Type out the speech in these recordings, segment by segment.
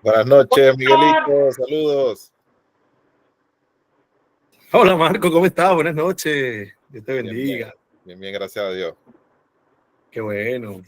Buenas noches, Miguelito, saludos. Hola Marco, ¿cómo estás? Buenas noches. Dios te Bien, bien, bendiga. bien, bien, gracias a Dios. Qué bueno.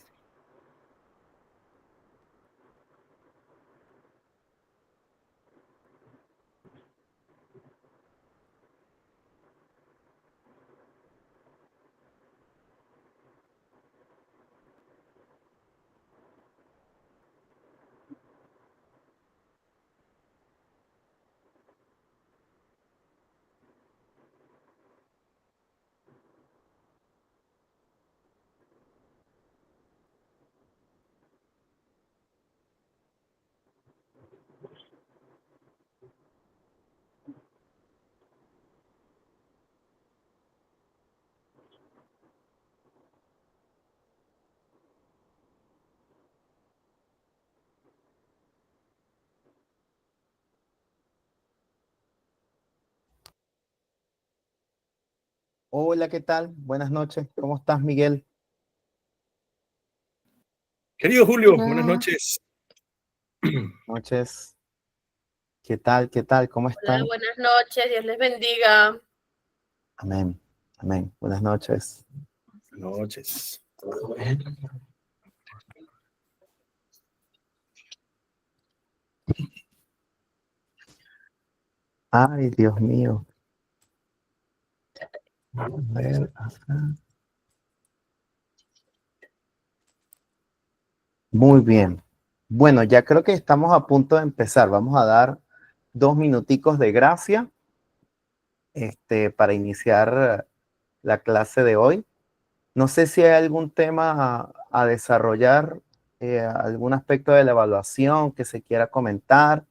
Hola, ¿qué tal? Buenas noches. ¿Cómo estás, Miguel? Querido Julio, buenas noches. Noches. ¿Qué tal? ¿Qué tal? ¿Cómo Hola, están? buenas noches, Dios les bendiga. Amén. Amén. Buenas noches. Buenas noches. Ay, Dios mío. A ver, ajá. Muy bien. Bueno, ya creo que estamos a punto de empezar. Vamos a dar 2 minuticos de gracia, para iniciar la clase de hoy. No sé si hay algún tema a desarrollar, algún aspecto de la evaluación que se quiera comentar.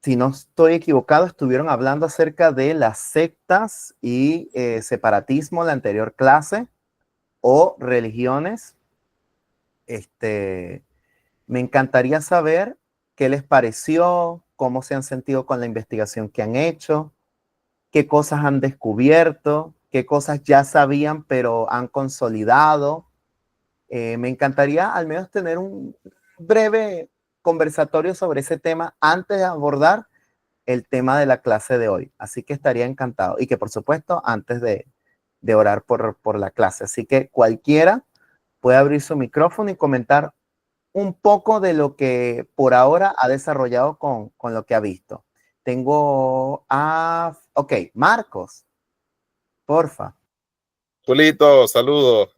Si no estoy equivocado, estuvieron hablando acerca de las sectas y separatismo en la anterior clase o religiones. Me encantaría saber qué les pareció, cómo se han sentido con la investigación que han hecho, qué cosas han descubierto, qué cosas ya sabían pero han consolidado. Me encantaría al menos tener un breve conversatorio sobre ese tema antes de abordar el tema de la clase de hoy. Así que estaría encantado. Y que por supuesto, antes de orar por la clase. Así que cualquiera puede abrir su micrófono y comentar un poco de lo que por ahora ha desarrollado con lo que ha visto. Tengo a... Ok, Marcos, porfa. Julito, saludos.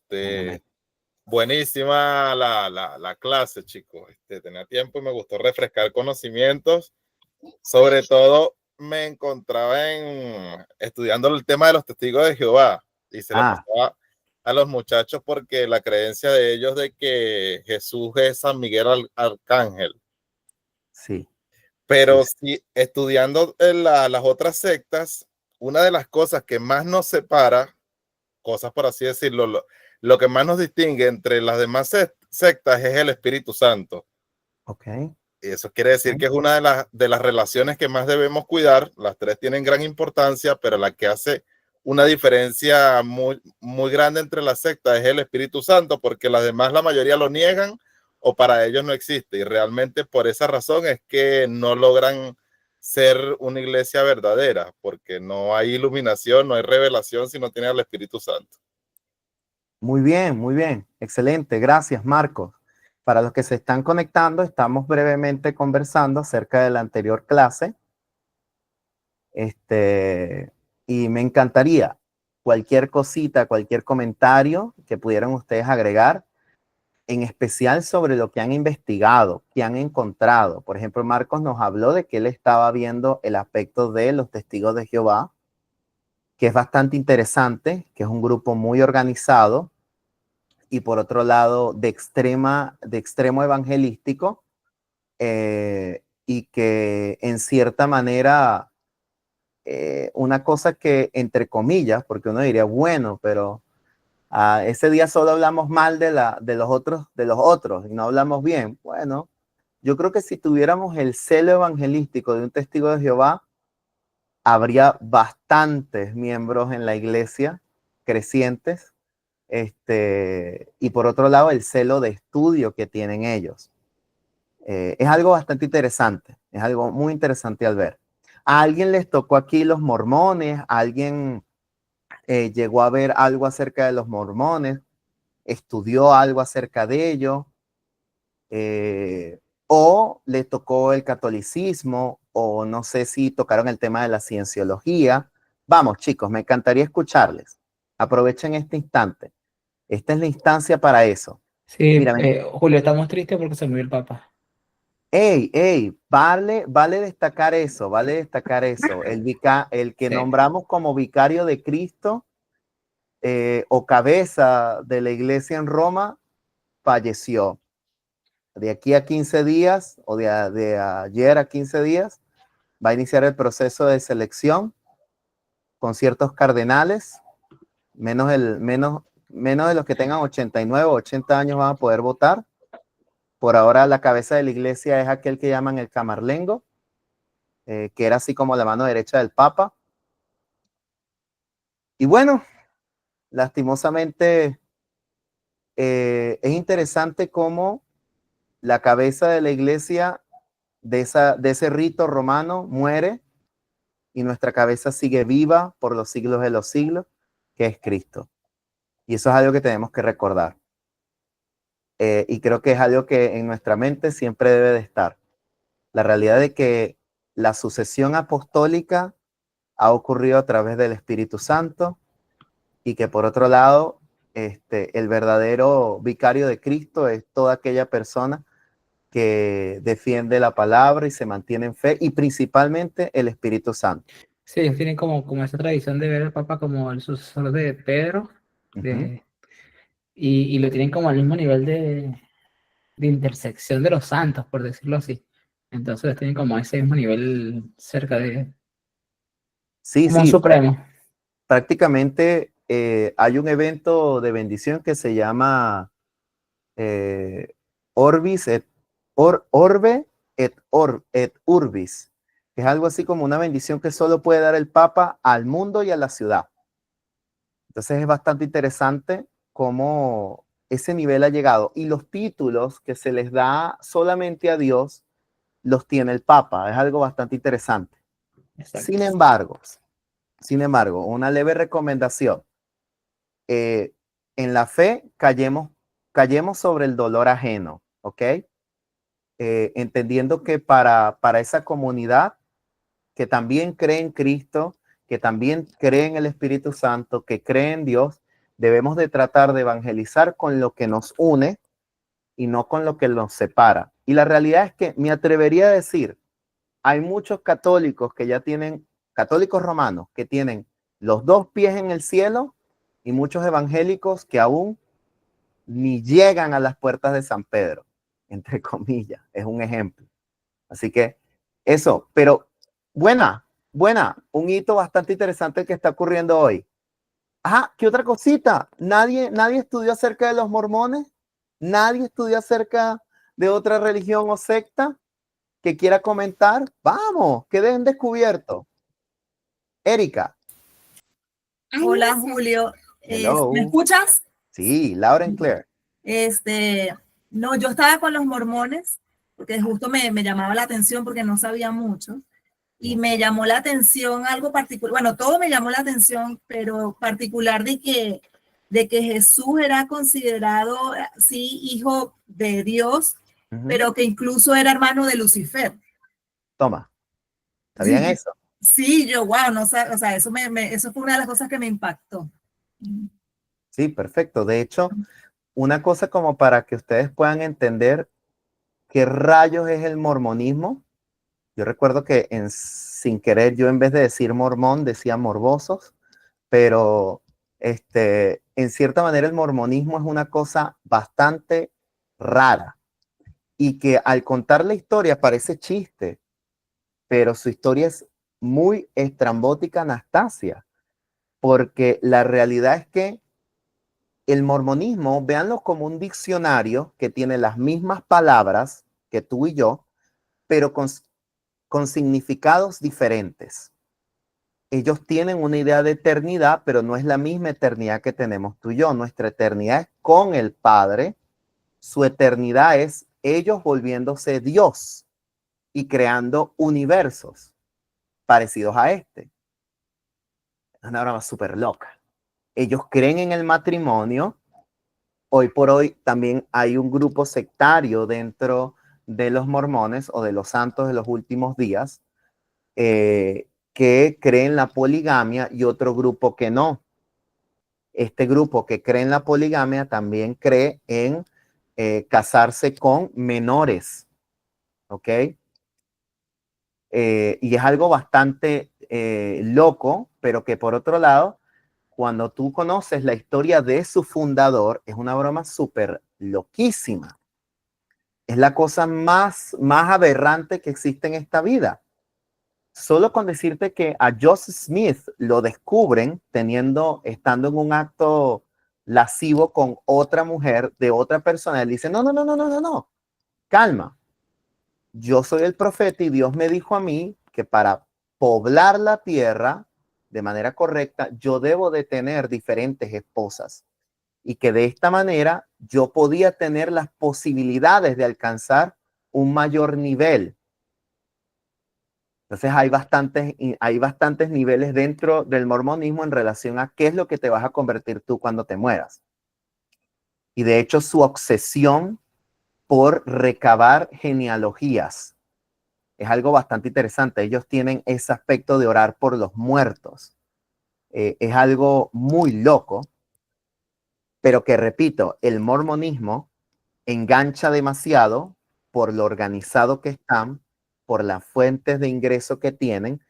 Amén. Buenísima la clase, chicos. Tenía tiempo y me gustó refrescar conocimientos. Sobre todo, me encontraba estudiando el tema de los testigos de Jehová y se lo pasaba a los muchachos porque la creencia de ellos de que Jesús es San Miguel Arcángel. Sí. Pero sí, estudiando las otras sectas, una de las cosas que más nos separa, cosas por así decirlo, lo que más nos distingue entre las demás sectas es el Espíritu Santo. Ok. Y eso quiere decir que es una de las relaciones que más debemos cuidar. Las tres tienen gran importancia, pero la que hace una diferencia muy, muy grande entre las sectas es el Espíritu Santo, porque las demás, la mayoría lo niegan o para ellos no existe. Y realmente por esa razón es que no logran ser una iglesia verdadera, porque no hay iluminación, no hay revelación si no tiene al Espíritu Santo. Muy bien, muy bien. Excelente. Gracias, Marcos. Para los que se están conectando, estamos brevemente conversando acerca de la anterior clase. Y me encantaría cualquier cosita, cualquier comentario que pudieran ustedes agregar, en especial sobre lo que han investigado, que han encontrado. Por ejemplo, Marcos nos habló de que él estaba viendo el aspecto de los testigos de Jehová, que es bastante interesante, que es un grupo muy organizado y por otro lado de extremo evangelístico, y que en cierta manera, una cosa que entre comillas, porque uno diría, bueno, pero ese día solo hablamos mal de los otros y no hablamos bien. Bueno, yo creo que si tuviéramos el celo evangelístico de un testigo de Jehová, habría bastantes miembros en la iglesia crecientes Y por otro lado, el celo de estudio que tienen ellos. Es algo bastante interesante, es algo muy interesante al ver. A alguien les tocó aquí los mormones, a alguien llegó a ver algo acerca de los mormones, estudió algo acerca de ellos, o le tocó el catolicismo, o no sé si tocaron el tema de la cienciología. Vamos, chicos, me encantaría escucharles. Aprovechen este instante. Esta es la instancia para eso. Sí, Mira, Julio, estamos tristes porque se murió el Papa. vale destacar eso, vale destacar eso. El que Sí. nombramos como vicario de Cristo o cabeza de la iglesia en Roma falleció. De aquí a 15 días o de ayer a 15 días va a iniciar el proceso de selección con ciertos cardenales, menos de los que tengan 89 o 80 años van a poder votar. Por ahora la cabeza de la iglesia es aquel que llaman el camarlengo, que era así como la mano derecha del Papa. Y bueno, lastimosamente es interesante cómo la cabeza de la iglesia de ese rito romano muere y nuestra cabeza sigue viva por los siglos de los siglos, que es Cristo. Y eso es algo que tenemos que recordar. Y creo que es algo que en nuestra mente siempre debe de estar. La realidad de que la sucesión apostólica ha ocurrido a través del Espíritu Santo y que por otro lado, el verdadero vicario de Cristo es toda aquella persona que defiende la palabra y se mantiene en fe, y principalmente el Espíritu Santo. Sí, ellos tienen como esa tradición de ver al Papa como el sucesor de Pedro, y lo tienen como al mismo nivel de intersección de los santos, por decirlo así. Entonces tienen como ese mismo nivel cerca de Sí, como un sí, supremo. prácticamente hay un evento de bendición que se llama Orbe et Urbis, que es algo así como una bendición que solo puede dar el Papa al mundo y a la ciudad. Entonces es bastante interesante cómo ese nivel ha llegado, y los títulos que se les da solamente a Dios los tiene el Papa. Es algo bastante interesante. Exacto. Sin embargo, una leve recomendación. En la fe callemos sobre el dolor ajeno, ¿ok? Entendiendo que para esa comunidad que también cree en Cristo, que también cree en el Espíritu Santo, que cree en Dios, debemos de tratar de evangelizar con lo que nos une y no con lo que nos separa. Y la realidad es que me atrevería a decir, hay muchos católicos que ya tienen, católicos romanos, que tienen los dos pies en el cielo, y muchos evangélicos que aún ni llegan a las puertas de San Pedro, entre comillas, es un ejemplo. Así que eso, pero buena, un hito bastante interesante que está ocurriendo hoy. Ajá, ¿qué otra cosita? Nadie estudió acerca de los mormones, nadie estudió acerca de otra religión o secta que quiera comentar. Vamos, que dejen descubierto. Erika. Hola, Julio. Hello. ¿Me escuchas? Sí, Laura and Claire. No, yo estaba con los mormones porque justo me llamaba la atención porque no sabía mucho, y me llamó la atención algo particular. Bueno, todo me llamó la atención, pero particular de que Jesús era considerado, sí, hijo de Dios, pero que incluso era hermano de Lucifer. Toma. ¿Sabían eso? Sí, yo, wow, no sé, o sea, eso fue una de las cosas que me impactó. Sí, perfecto. De hecho, una cosa como para que ustedes puedan entender qué rayos es el mormonismo. Yo recuerdo que sin querer yo, en vez de decir mormón, decía morbosos, pero en cierta manera el mormonismo es una cosa bastante rara, y que al contar la historia parece chiste, pero su historia es muy estrambótica, Anastasia, porque la realidad es que el mormonismo, véanlo como un diccionario que tiene las mismas palabras que tú y yo, pero con significados diferentes. ellos tienen una idea de eternidad, pero no es la misma eternidad que tenemos tú y yo. Nuestra eternidad es con el Padre. Su eternidad es ellos volviéndose Dios y creando universos parecidos a este. Es una broma súper loca. Ellos creen en el matrimonio. Hoy por hoy también hay un grupo sectario dentro de los mormones o de los santos de los últimos días que cree en la poligamia y otro grupo que no. Este grupo que cree en la poligamia también cree en casarse con menores, ¿ok? Y es algo bastante loco, pero que por otro lado, cuando tú conoces la historia de su fundador, es una broma súper loquísima. Es la cosa más aberrante que existe en esta vida. Solo con decirte que a Joseph Smith lo descubren estando en un acto lascivo con otra mujer de otra persona. Él dice, no, calma. Yo soy el profeta y Dios me dijo a mí que para poblar la tierra de manera correcta, yo debo de tener diferentes esposas y que de esta manera yo podía tener las posibilidades de alcanzar un mayor nivel. Entonces hay bastantes niveles dentro del mormonismo en relación a qué es lo que te vas a convertir tú cuando te mueras. Y de hecho su obsesión por recabar genealogías es algo bastante interesante. Ellos tienen ese aspecto de orar por los muertos. Es algo muy loco, pero que repito, el mormonismo engancha demasiado por lo organizado que están, por las fuentes de ingreso que tienen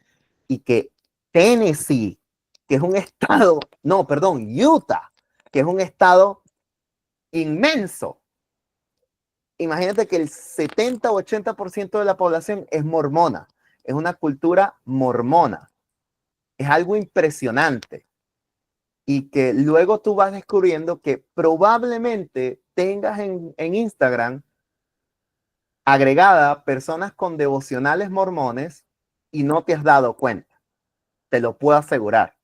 y que Tennessee, que es un estado, no, perdón, Utah, que es un estado inmenso. Imagínate que el 70 o 80% de la población es mormona, es una cultura mormona. Es algo impresionante. Y que luego tú vas descubriendo que probablemente tengas en Instagram agregada personas con devocionales mormones y no te has dado cuenta. Te lo puedo asegurar.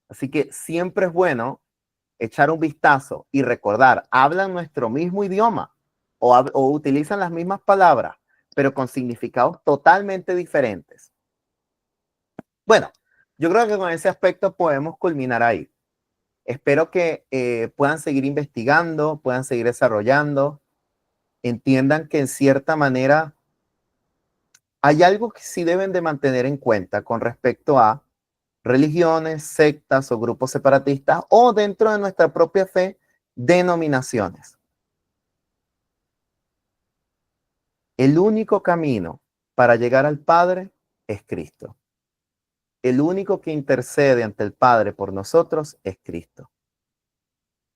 Así que siempre es bueno echar un vistazo y recordar, hablan nuestro mismo idioma o utilizan las mismas palabras, pero con significados totalmente diferentes. Bueno, yo creo que con ese aspecto podemos culminar ahí. Espero que puedan seguir investigando, puedan seguir desarrollando, entiendan que en cierta manera hay algo que sí deben de mantener en cuenta con respecto a religiones, sectas o grupos separatistas o dentro de nuestra propia fe, denominaciones. El único camino para llegar al Padre es Cristo. El único que intercede ante el Padre por nosotros es Cristo.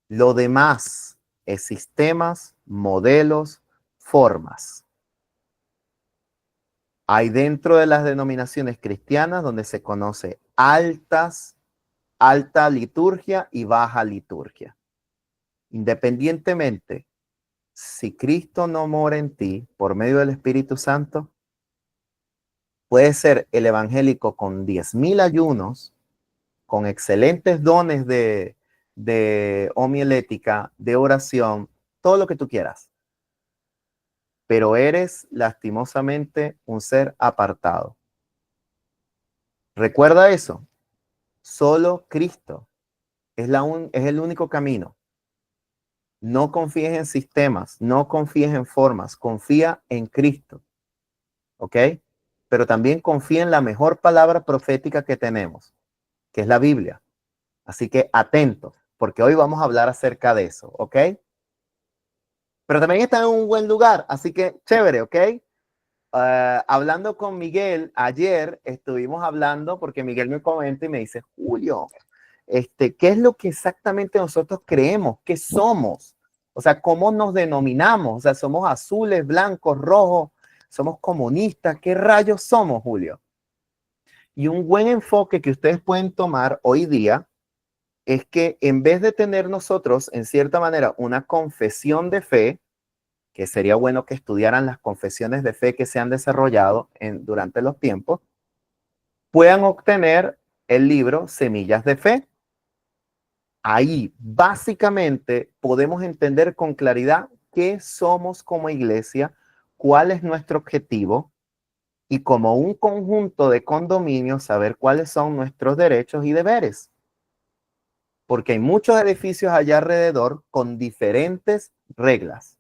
Lo demás es sistemas, modelos, formas. Hay dentro de las denominaciones cristianas donde se conoce alta liturgia y baja liturgia. Independientemente, si Cristo no mora en ti por medio del Espíritu Santo, puede ser el evangélico con 10,000 ayunos, con excelentes dones de homilética, de oración, todo lo que tú quieras. Pero eres lastimosamente un ser apartado. Recuerda eso. Solo Cristo es el único camino. No confíes en sistemas, no confíes en formas, confía en Cristo. ¿Ok? Pero también confía en la mejor palabra profética que tenemos, que es la Biblia. Así que atentos, porque hoy vamos a hablar acerca de eso. ¿Ok? Pero también está en un buen lugar, así que chévere, ¿ok? Hablando con Miguel, ayer estuvimos hablando porque Miguel me comenta y me dice, Julio, ¿qué es lo que exactamente nosotros creemos? ¿Qué somos? O sea, ¿cómo nos denominamos? O sea, ¿somos azules, blancos, rojos? ¿Somos comunistas? ¿Qué rayos somos, Julio? Y un buen enfoque que ustedes pueden tomar hoy día es que en vez de tener nosotros, en cierta manera, una confesión de fe, que sería bueno que estudiaran las confesiones de fe que se han desarrollado durante los tiempos, puedan obtener el libro Semillas de Fe. Ahí básicamente podemos entender con claridad qué somos como iglesia, cuál es nuestro objetivo y como un conjunto de condominios saber cuáles son nuestros derechos y deberes. Porque hay muchos edificios allá alrededor con diferentes reglas,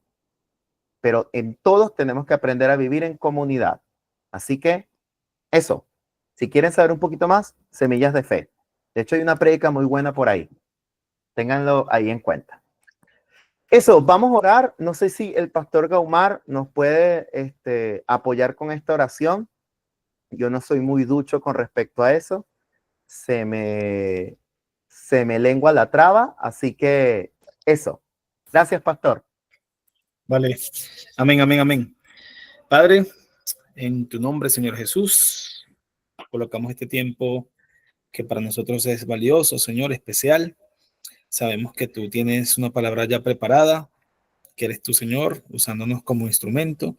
pero en todos tenemos que aprender a vivir en comunidad. Así que eso, si quieren saber un poquito más, Semillas de Fe. De hecho, hay una prédica muy buena por ahí. Ténganlo ahí en cuenta. Eso, vamos a orar. No sé si el pastor Gaumar nos puede apoyar con esta oración. Yo no soy muy ducho con respecto a eso. Se me lengua la traba, así que eso. Gracias, pastor. Vale. Amén, amén, amén. Padre, en tu nombre, Señor Jesús, colocamos este tiempo que para nosotros es valioso, Señor, especial. Sabemos que tú tienes una palabra ya preparada, que eres tu Señor, usándonos como instrumento.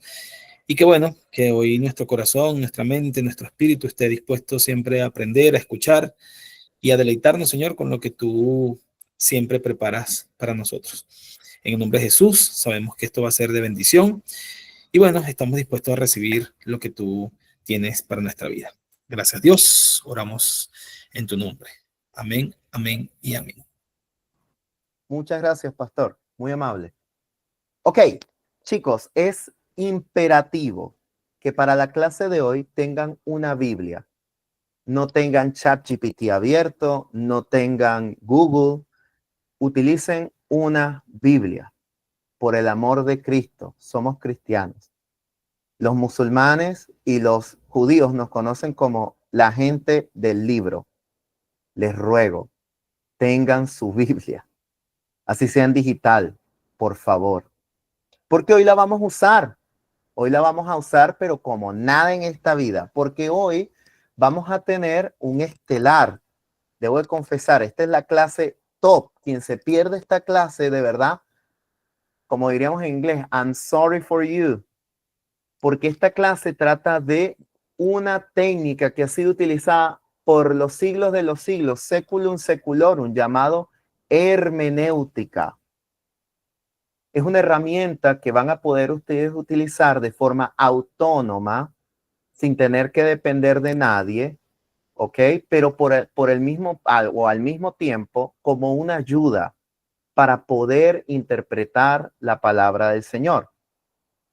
Y que bueno, que hoy nuestro corazón, nuestra mente, nuestro espíritu esté dispuesto siempre a aprender, a escuchar y a deleitarnos, Señor, con lo que tú siempre preparas para nosotros. En el nombre de Jesús, sabemos que esto va a ser de bendición. Y bueno, estamos dispuestos a recibir lo que tú tienes para nuestra vida. Gracias, Dios. Oramos en tu nombre. Amén, amén y amén. Muchas gracias, pastor. Muy amable. Ok, chicos, es imperativo que para la clase de hoy tengan una Biblia. No tengan ChatGPT abierto, no tengan Google. Utilicen una Biblia. Por el amor de Cristo, somos cristianos. Los musulmanes y los judíos nos conocen como la gente del libro. Les ruego, tengan su Biblia. Así sea en digital, por favor. Porque hoy la vamos a usar. Hoy la vamos a usar, pero como nada en esta vida. Porque hoy vamos a tener un estelar. Debo de confesar, esta es la clase top. Quien se pierde esta clase, de verdad, como diríamos en inglés, I'm sorry for you. Porque esta clase trata de una técnica que ha sido utilizada por los siglos de los siglos, seculum seculorum, llamado hermenéutica. Es una herramienta que van a poder ustedes utilizar de forma autónoma, sin tener que depender de nadie, ¿ok? Pero por el mismo, o al mismo tiempo, como una ayuda para poder interpretar la palabra del Señor.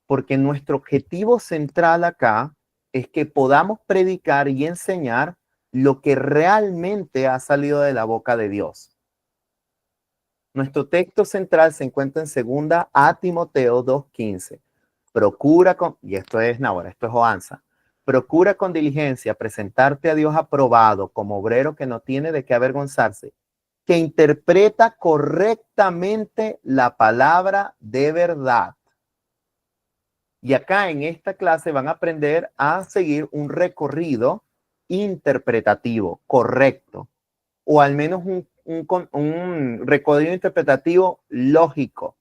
Porque nuestro objetivo central acá es que podamos predicar y enseñar lo que realmente ha salido de la boca de Dios. Nuestro texto central se encuentra en 2 a Timoteo 2:15. Procura con, y esto es Nahora, esto es Oanza, procura con diligencia presentarte a Dios aprobado como obrero que no tiene de qué avergonzarse, que interpreta correctamente la palabra de verdad. Y acá en esta clase van a aprender a seguir un recorrido interpretativo correcto, o al menos un recorrido interpretativo lógico.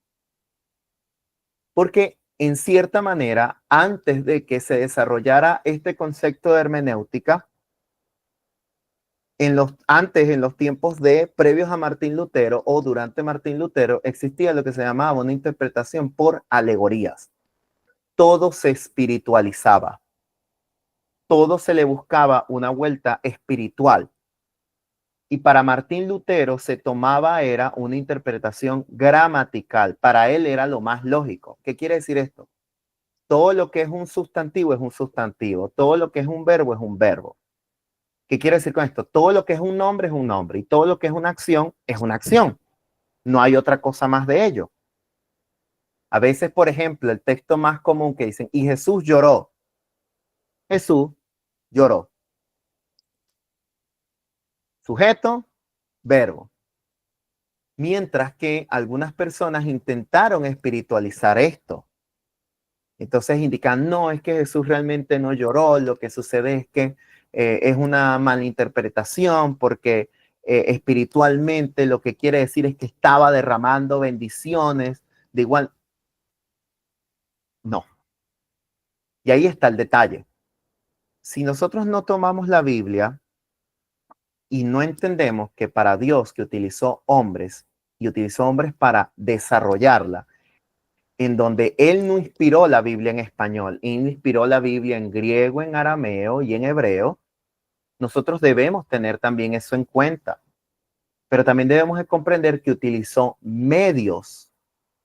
Porque en cierta manera, antes de que se desarrollara este concepto de hermenéutica, en los tiempos previos a Martín Lutero o durante Martín Lutero, existía lo que se llamaba una interpretación por alegorías. Todo se espiritualizaba. Todo se le buscaba una vuelta espiritual. Y para Martín Lutero se tomaba, era una interpretación gramatical. Para él era lo más lógico. ¿Qué quiere decir esto? Todo lo que es un sustantivo es un sustantivo. Todo lo que es un verbo es un verbo. ¿Qué quiere decir con esto? Todo lo que es un nombre es un nombre. Y todo lo que es una acción es una acción. No hay otra cosa más de ello. A veces, por ejemplo, el texto más común que dicen, y Jesús lloró. Jesús lloró. Sujeto, verbo. Mientras que algunas personas intentaron espiritualizar esto. Entonces indican, no, es que Jesús realmente no lloró, lo que sucede es que es una malinterpretación porque espiritualmente lo que quiere decir es que estaba derramando bendiciones, de igual. No. Y ahí está el detalle. Si nosotros no tomamos la Biblia y no entendemos que para Dios que utilizó hombres y utilizó hombres para desarrollarla, en donde Él no inspiró la Biblia en español, Él inspiró la Biblia en griego, en arameo y en hebreo, nosotros debemos tener también eso en cuenta. Pero también debemos de comprender que utilizó medios,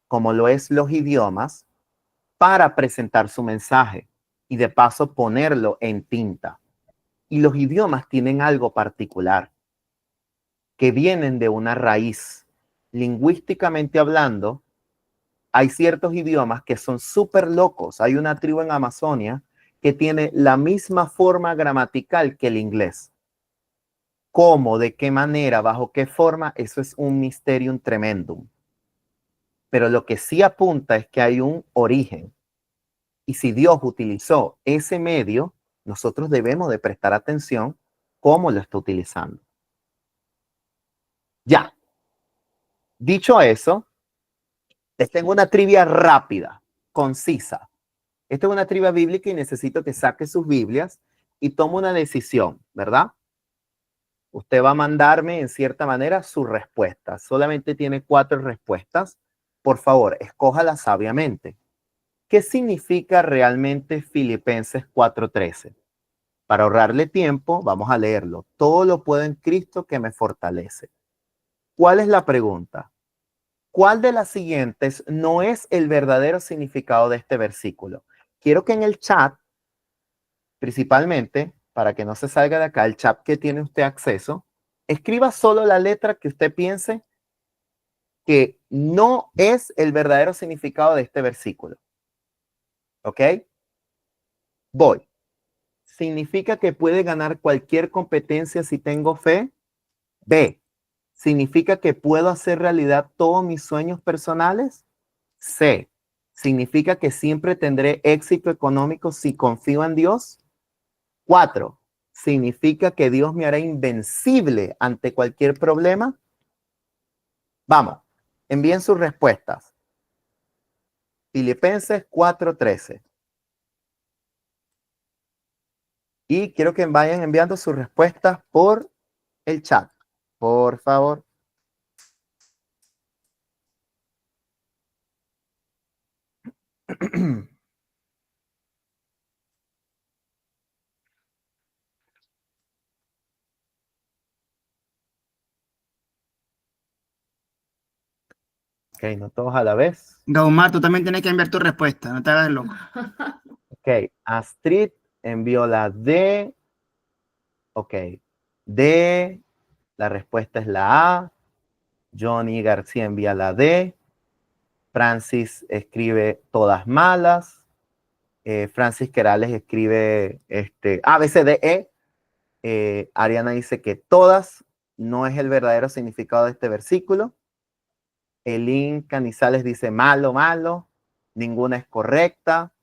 como lo es los idiomas, para presentar su mensaje y de paso ponerlo en tinta. Y los idiomas tienen algo particular, que vienen de una raíz. Lingüísticamente hablando, hay ciertos idiomas que son súper locos. Hay una tribu en Amazonia que tiene la misma forma gramatical que el inglés. ¿Cómo? ¿De qué manera? ¿Bajo qué forma? Eso es un mysterium tremendum. Pero lo que sí apunta es que hay un origen. Y si Dios utilizó ese medio, nosotros debemos de prestar atención cómo lo está utilizando. Ya. Dicho eso, les tengo una trivia rápida, concisa. Esta es una trivia bíblica y necesito que saque sus Biblias y tome una decisión, ¿verdad? Usted va a mandarme en cierta manera su respuesta. Solamente tiene 4 respuestas. Por favor, escójala sabiamente. ¿Qué significa realmente Filipenses 4:13? Para ahorrarle tiempo, vamos a leerlo. Todo lo puedo en Cristo que me fortalece. ¿Cuál es la pregunta? ¿Cuál de las siguientes no es el verdadero significado de este versículo? Quiero que en el chat, principalmente, para que no se salga de acá, el chat que tiene usted acceso, escriba solo la letra que usted piense que no es el verdadero significado de este versículo. ¿Ok? Voy. ¿Significa que puede ganar cualquier competencia si tengo fe? B. ¿Significa que puedo hacer realidad todos mis sueños personales? C. ¿Significa que siempre tendré éxito económico si confío en Dios? 4. ¿Significa que Dios me hará invencible ante cualquier problema? Vamos, envíen sus respuestas. Filipenses 4:13. Y quiero que vayan enviando sus respuestas por el chat, por favor. Ok, no todos a la vez. Gaumar, tú también tienes que enviar tu respuesta, no te hagas loco. Ok, Astrid envió la D. Ok, D. La respuesta es la A. Johnny García envía la D. Francis escribe todas malas. Francis Querales escribe A, B, C, D, E. Ariana dice que todas no es el verdadero significado de este versículo. Elin Canizales dice malo, malo. Ninguna es correcta.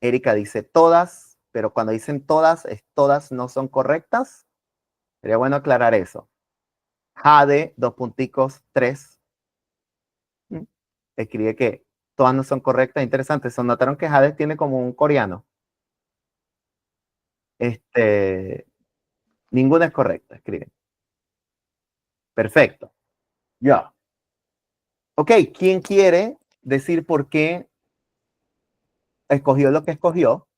Erika dice todas, pero cuando dicen todas, todas no son correctas. Sería bueno aclarar eso. Jade, 3. Escribe que todas no son correctas. Interesante. ¿Se notaron que Jade tiene como un coreano? Ninguna es correcta, escriben. Perfecto. Ya. Ok, ¿quién quiere decir por qué escogió lo que escogió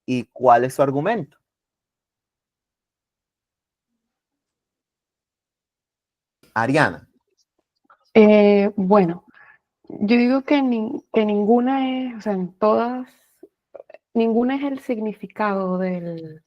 y cuál es su argumento? Ariana. Bueno, yo digo que, que ninguna es, o sea, en todas, ninguna es el significado del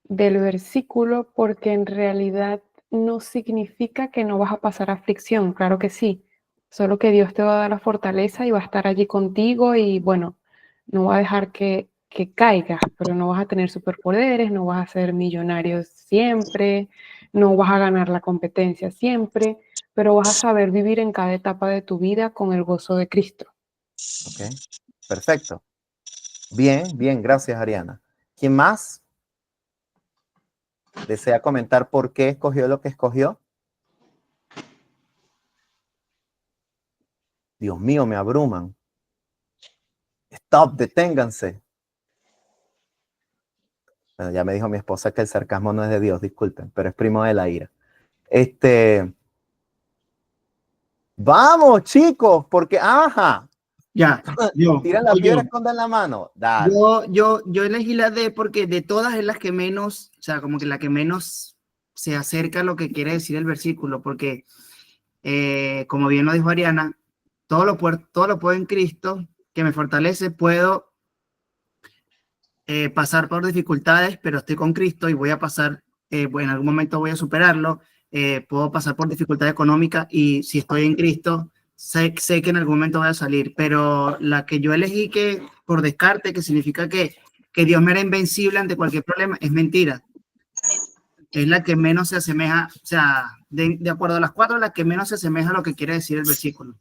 versículo, porque en realidad no significa que no vas a pasar aflicción, claro que sí, solo que Dios te va a dar la fortaleza y va a estar allí contigo y bueno, no va a dejar que caigas, pero no vas a tener superpoderes, no vas a ser millonario siempre, no vas a ganar la competencia siempre, pero vas a saber vivir en cada etapa de tu vida con el gozo de Cristo. Ok, perfecto. Bien, bien, gracias Ariana. ¿Quién más desea comentar por qué escogió lo que escogió? Dios mío, me abruman. Stop, deténganse. Bueno, ya me dijo mi esposa que el sarcasmo no es de Dios, disculpen, pero es primo de la ira. Vamos, chicos, porque, ajá, Ya, yo, tiran la voy piedra, yo. escondan la mano. Dale. Yo elegí la D porque de todas es la que menos, o sea, como que la que menos se acerca a lo que quiere decir el versículo, porque como bien lo dijo Ariana, todo lo puedo en Cristo, que me fortalece, puedo pasar por dificultades, pero estoy con Cristo y voy a pasar, en algún momento voy a superarlo, puedo pasar por dificultad económica y si estoy en Cristo, sé que en algún momento voy a salir, pero la que yo elegí que por descarte, que significa que Dios me era invencible ante cualquier problema, es mentira. Es la que menos se asemeja, o sea, de acuerdo a las cuatro, la que menos se asemeja a lo que quiere decir el versículo.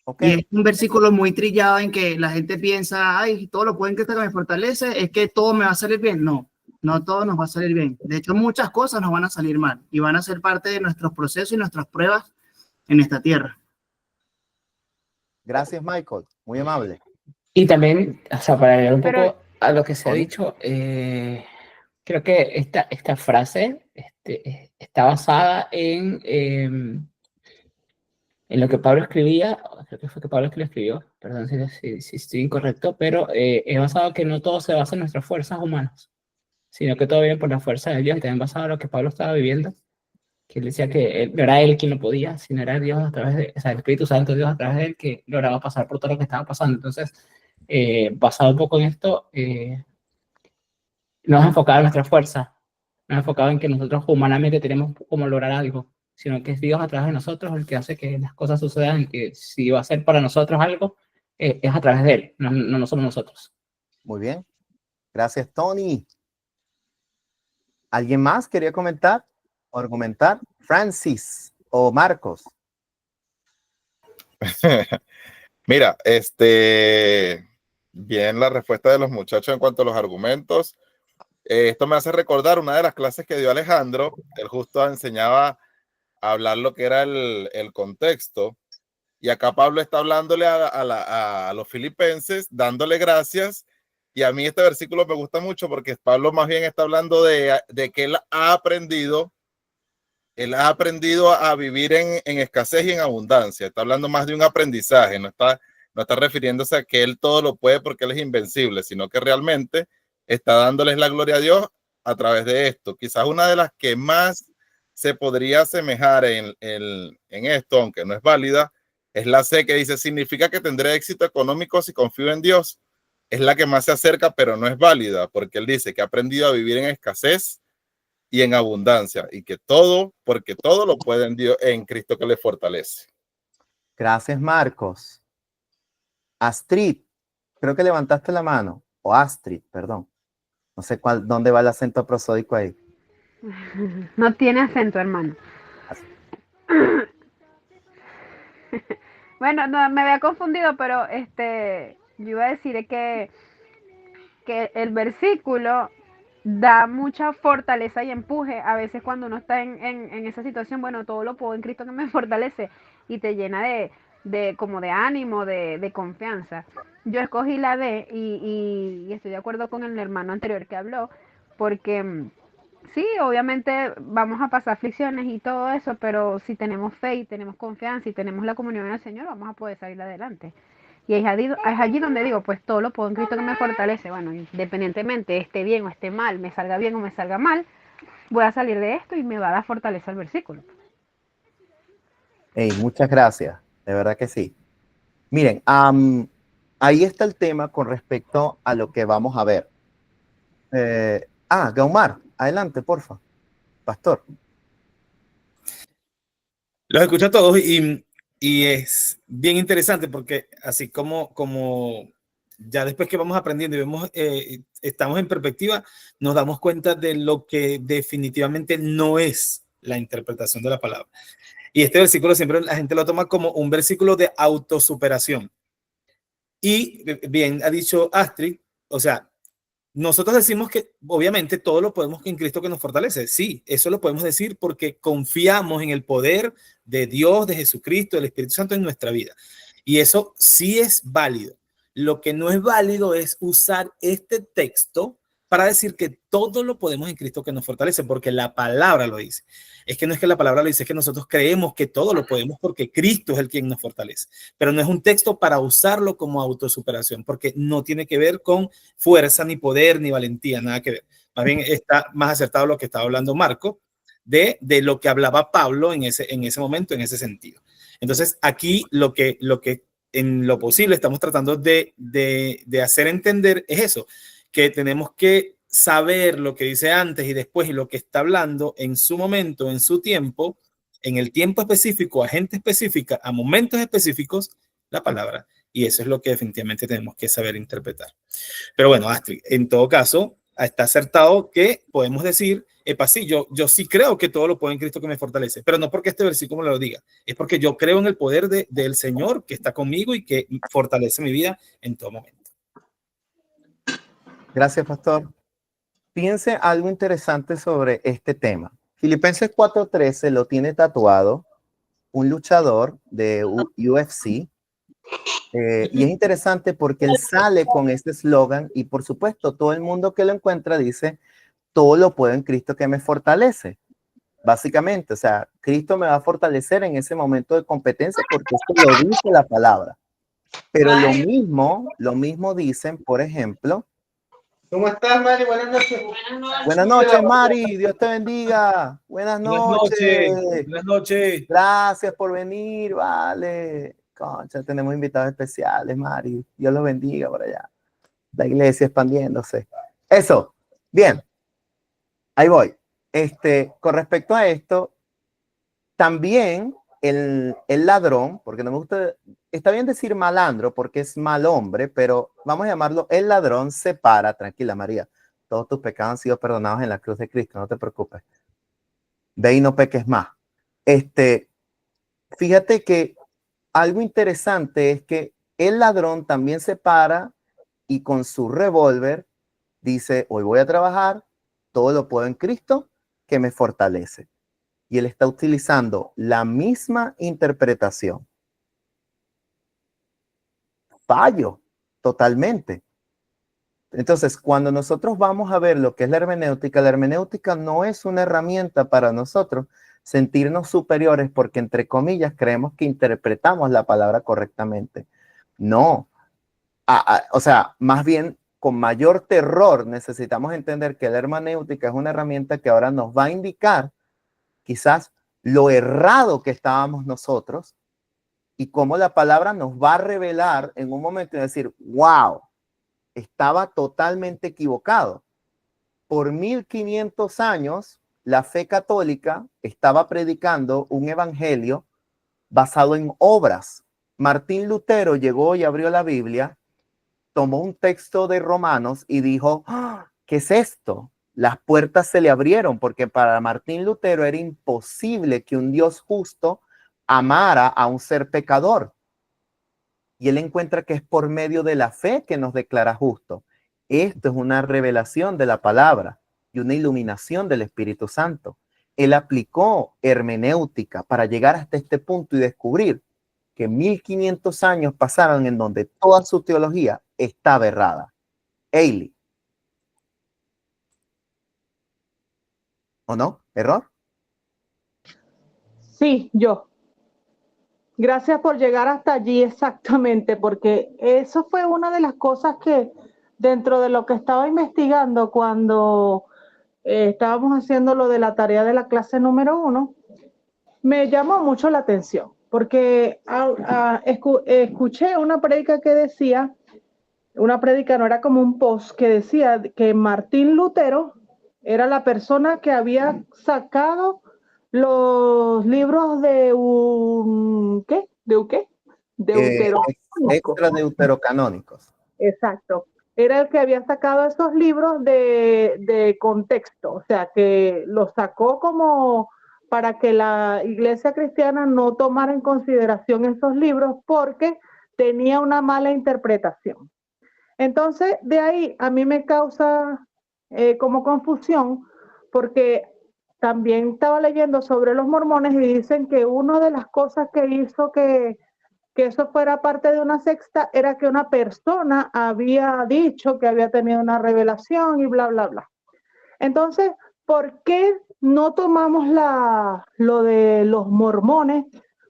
Okay. Y es un versículo muy trillado en que la gente piensa, ay, todo lo pueden que me fortalece, es que todo me va a salir bien. No, no todo nos va a salir bien. De hecho, muchas cosas nos van a salir mal y van a ser parte de nuestros procesos y nuestras pruebas en esta tierra. Gracias, Michael. Muy amable. Y también, o sea, para agregar un Pero- poco a lo que se ha Tony. dicho, creo que esta frase está basada en lo que Pablo escribía, creo que fue que Pablo que lo escribió, perdón si estoy incorrecto, pero es basado que no todo se basa en nuestras fuerzas humanas, sino que todo viene por la fuerza de Dios, y también basado en lo que Pablo estaba viviendo, que él decía que no era él quien lo podía, sino era Dios a través de, o sea, el Espíritu Santo, Dios a través de él, que lograba pasar por todo lo que estaba pasando. Entonces, basado un poco en esto, no es enfocado en nuestra fuerza, no es enfocado en que nosotros humanamente tenemos como lograr algo, sino que es Dios a través de nosotros el que hace que las cosas sucedan, y que si va a ser para nosotros algo, es a través de Él, no somos nosotros. Muy bien. Gracias, Tony. ¿Alguien más quería comentar o argumentar? Francis o Marcos. Mira, bien la respuesta de los muchachos en cuanto a los argumentos. Esto me hace recordar una de las clases que dio Alejandro. Él justo enseñaba a hablar lo que era el contexto. Y acá Pablo está hablándole a los filipenses, dándole gracias. Y a mí este versículo me gusta mucho porque Pablo más bien está hablando de que él ha aprendido a vivir en escasez y en abundancia. Está hablando más de un aprendizaje, no está refiriéndose a que él todo lo puede porque él es invencible, sino que realmente está dándoles la gloria a Dios a través de esto. Quizás una de las que más se podría asemejar en esto, aunque no es válida, es la C, que dice: significa que tendré éxito económico si confío en Dios. Es la que más se acerca, pero no es válida, porque él dice que ha aprendido a vivir en escasez y en abundancia, y que todo, porque todo lo puede en Dios, en Cristo que le fortalece. Gracias, Marcos. Astrid, creo que levantaste la mano. O Astrid, perdón. No sé dónde va el acento prosódico ahí. No tiene acento, hermano. Bueno, no, me había confundido, pero yo iba a decir que el versículo da mucha fortaleza y empuje. A veces cuando uno está en esa situación, bueno, todo lo puedo en Cristo que me fortalece, y te llena como de ánimo, de confianza. Yo escogí la D y estoy de acuerdo con el hermano anterior que habló, porque sí, obviamente vamos a pasar aflicciones y todo eso, pero si tenemos fe y tenemos confianza y tenemos la comunión en el Señor, vamos a poder salir adelante. Y es allí donde digo, pues todo lo puedo en Cristo que me fortalece. Bueno, independientemente esté bien o esté mal, me salga bien o me salga mal, voy a salir de esto y me va a dar fortaleza el versículo. Hey, muchas gracias, de verdad que sí. Miren, ahí está el tema con respecto a lo que vamos a ver. Gaumar, adelante, porfa. Pastor. Los escucho a todos y es bien interesante porque así como ya después que vamos aprendiendo y vemos, estamos en perspectiva, nos damos cuenta de lo que definitivamente no es la interpretación de la palabra. Y este versículo siempre la gente lo toma como un versículo de autosuperación. Y bien ha dicho Astrid, o sea, nosotros decimos que obviamente todo lo podemos en Cristo que nos fortalece. Sí, eso lo podemos decir porque confiamos en el poder de Dios, de Jesucristo, del Espíritu Santo en nuestra vida. Y eso sí es válido. Lo que no es válido es usar este texto para decir que todo lo podemos en Cristo que nos fortalece, porque la palabra lo dice. Es que no es que la palabra lo dice, es que nosotros creemos que todo lo podemos porque Cristo es el quien nos fortalece. Pero no es un texto para usarlo como autosuperación, porque no tiene que ver con fuerza, ni poder, ni valentía, nada que ver. Más bien está más acertado lo que estaba hablando Marco, de lo que hablaba Pablo en ese momento, en ese sentido. Entonces, aquí lo que en lo posible estamos tratando de hacer entender es eso, que tenemos que saber lo que dice antes y después y lo que está hablando en su momento, en su tiempo, en el tiempo específico, a gente específica, a momentos específicos, la palabra. Y eso es lo que definitivamente tenemos que saber interpretar. Pero bueno, Astrid, en todo caso, está acertado que podemos decir, epa, sí, yo sí creo que todo lo puedo en Cristo que me fortalece, pero no porque este versículo me lo diga, es porque yo creo en el poder del Señor que está conmigo y que fortalece mi vida en todo momento. Gracias, pastor. Piense algo interesante sobre este tema. Filipenses 4:13 lo tiene tatuado un luchador de UFC. Y es interesante porque él sale con este eslogan y por supuesto todo el mundo que lo encuentra dice, todo lo puedo en Cristo que me fortalece. Básicamente, o sea, Cristo me va a fortalecer en ese momento de competencia porque esto lo dice la palabra. Pero lo mismo dicen, por ejemplo. ¿Cómo estás, Mari? Buenas noches. Buenas noches, Mari. Dios te bendiga. Buenas noches. Buenas noches. Gracias por venir, vale. Concha, tenemos invitados especiales, Mari. Dios los bendiga por allá. La iglesia expandiéndose. Eso. Bien. Ahí voy. Con respecto a esto, también el ladrón, porque no me gusta, está bien decir malandro porque es mal hombre, pero vamos a llamarlo el ladrón se para, tranquila María, todos tus pecados han sido perdonados en la cruz de Cristo, no te preocupes. Ve y no peques más. Fíjate que algo interesante es que el ladrón también se para y con su revólver dice, hoy voy a trabajar, todo lo puedo en Cristo que me fortalece. Y él está utilizando la misma interpretación. Fallo, totalmente. Entonces, cuando nosotros vamos a ver lo que es la hermenéutica no es una herramienta para nosotros sentirnos superiores porque, entre comillas, creemos que interpretamos la palabra correctamente. No. O sea, más bien, con mayor terror necesitamos entender que la hermenéutica es una herramienta que ahora nos va a indicar quizás lo errado que estábamos nosotros y cómo la palabra nos va a revelar en un momento y decir, wow, estaba totalmente equivocado. Por 1500 años, la fe católica estaba predicando un evangelio basado en obras. Martín Lutero llegó y abrió la Biblia, tomó un texto de Romanos y dijo, ¿qué es esto? Las puertas se le abrieron porque para Martín Lutero era imposible que un Dios justo amara a un ser pecador. Y él encuentra que es por medio de la fe que nos declara justo. Esto es una revelación de la palabra y una iluminación del Espíritu Santo. Él aplicó hermenéutica para llegar hasta este punto y descubrir que 1500 años pasaron en donde toda su teología estaba errada. Eili. ¿O no? ¿Error? Sí, yo. Gracias por llegar hasta allí exactamente, porque eso fue una de las cosas que dentro de lo que estaba investigando cuando estábamos haciendo lo de la tarea de la clase número 1, me llamó mucho la atención, porque escuché una prédica que decía, una prédica no era como un post, que decía que Martín Lutero era la persona que había sacado los libros de ¿qué? ¿De qué? Extra deuterocanónicos. Exacto. Era el que había sacado esos libros de contexto, o sea, que los sacó como para que la iglesia cristiana no tomara en consideración esos libros porque tenía una mala interpretación. Entonces, de ahí a mí me causa como confusión porque también estaba leyendo sobre los mormones y dicen que una de las cosas que hizo que que eso fuera parte de una secta era que una persona había dicho que había tenido una revelación y bla, bla, bla. Entonces, ¿por qué no tomamos lo de los mormones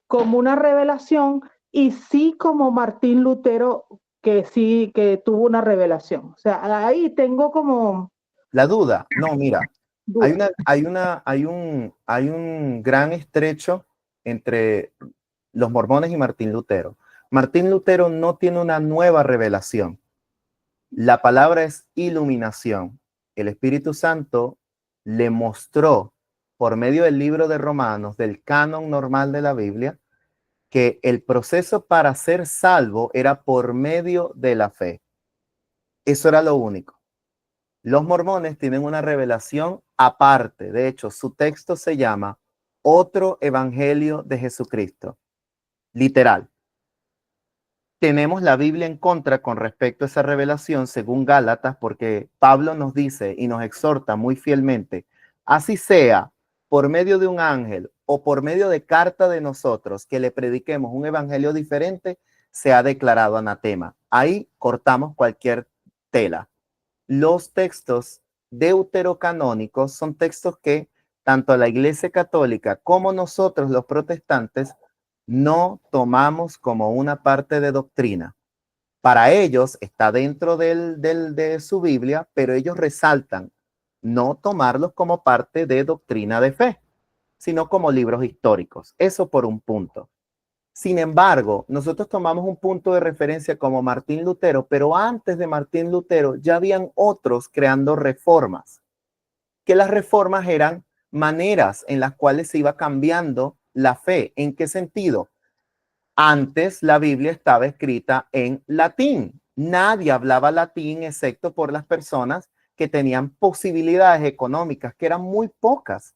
como una revelación y sí como Martín Lutero, que sí, que tuvo una revelación? O sea, ahí tengo como La duda, no, mira, duda. hay un gran estrecho entre los mormones y Martín Lutero. Martín Lutero no tiene una nueva revelación. La palabra es iluminación. El Espíritu Santo le mostró por medio del libro de Romanos, del canon normal de la Biblia, que el proceso para ser salvo era por medio de la fe. Eso era lo único. Los mormones tienen una revelación aparte. De hecho, su texto se llama Otro Evangelio de Jesucristo. Literal. Tenemos la Biblia en contra con respecto a esa revelación según Gálatas, porque Pablo nos dice y nos exhorta muy fielmente, así sea por medio de un ángel o por medio de carta de nosotros que le prediquemos un evangelio diferente, se ha declarado anatema. Ahí cortamos cualquier tela. Los textos deuterocanónicos son textos que tanto la Iglesia Católica como nosotros los protestantes no tomamos como una parte de doctrina. Para ellos está dentro de su Biblia, pero ellos resaltan no tomarlos como parte de doctrina de fe, sino como libros históricos. Eso por un punto. Sin embargo, nosotros tomamos un punto de referencia como Martín Lutero, pero antes de Martín Lutero ya habían otros creando reformas, que las reformas eran maneras en las cuales se iba cambiando la fe. ¿En qué sentido? Antes la Biblia estaba escrita en latín. Nadie hablaba latín excepto por las personas que tenían posibilidades económicas, que eran muy pocas.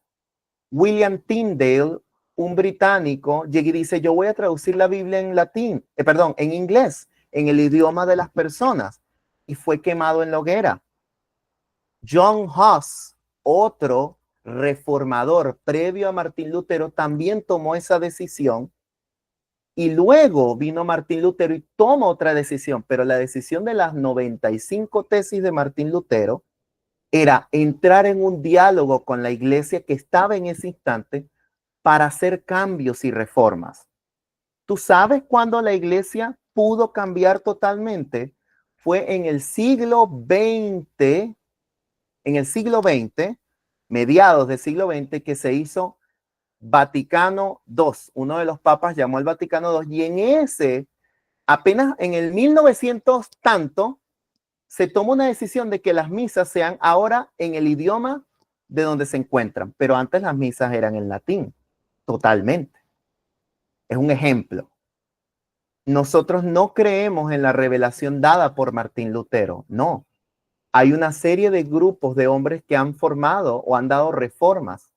William Tyndale, un británico, llega y dice, yo voy a traducir la Biblia en latín, en inglés, en el idioma de las personas, y fue quemado en la hoguera. John Huss, otro reformador previo a Martín Lutero, también tomó esa decisión, y luego vino Martín Lutero y toma otra decisión, pero la decisión de las 95 tesis de Martín Lutero era entrar en un diálogo con la iglesia que estaba en ese instante para hacer cambios y reformas. ¿Tú sabes cuándo la iglesia pudo cambiar totalmente? Fue en el siglo XX, mediados del siglo XX, que se hizo Vaticano II. Uno de los papas llamó al Vaticano II y en ese, apenas en el 1900 tanto, se toma una decisión de que las misas sean ahora en el idioma de donde se encuentran, pero antes las misas eran en latín, totalmente. Es un ejemplo. Nosotros no creemos en la revelación dada por Martín Lutero, no. Hay una serie de grupos de hombres que han formado o han dado reformas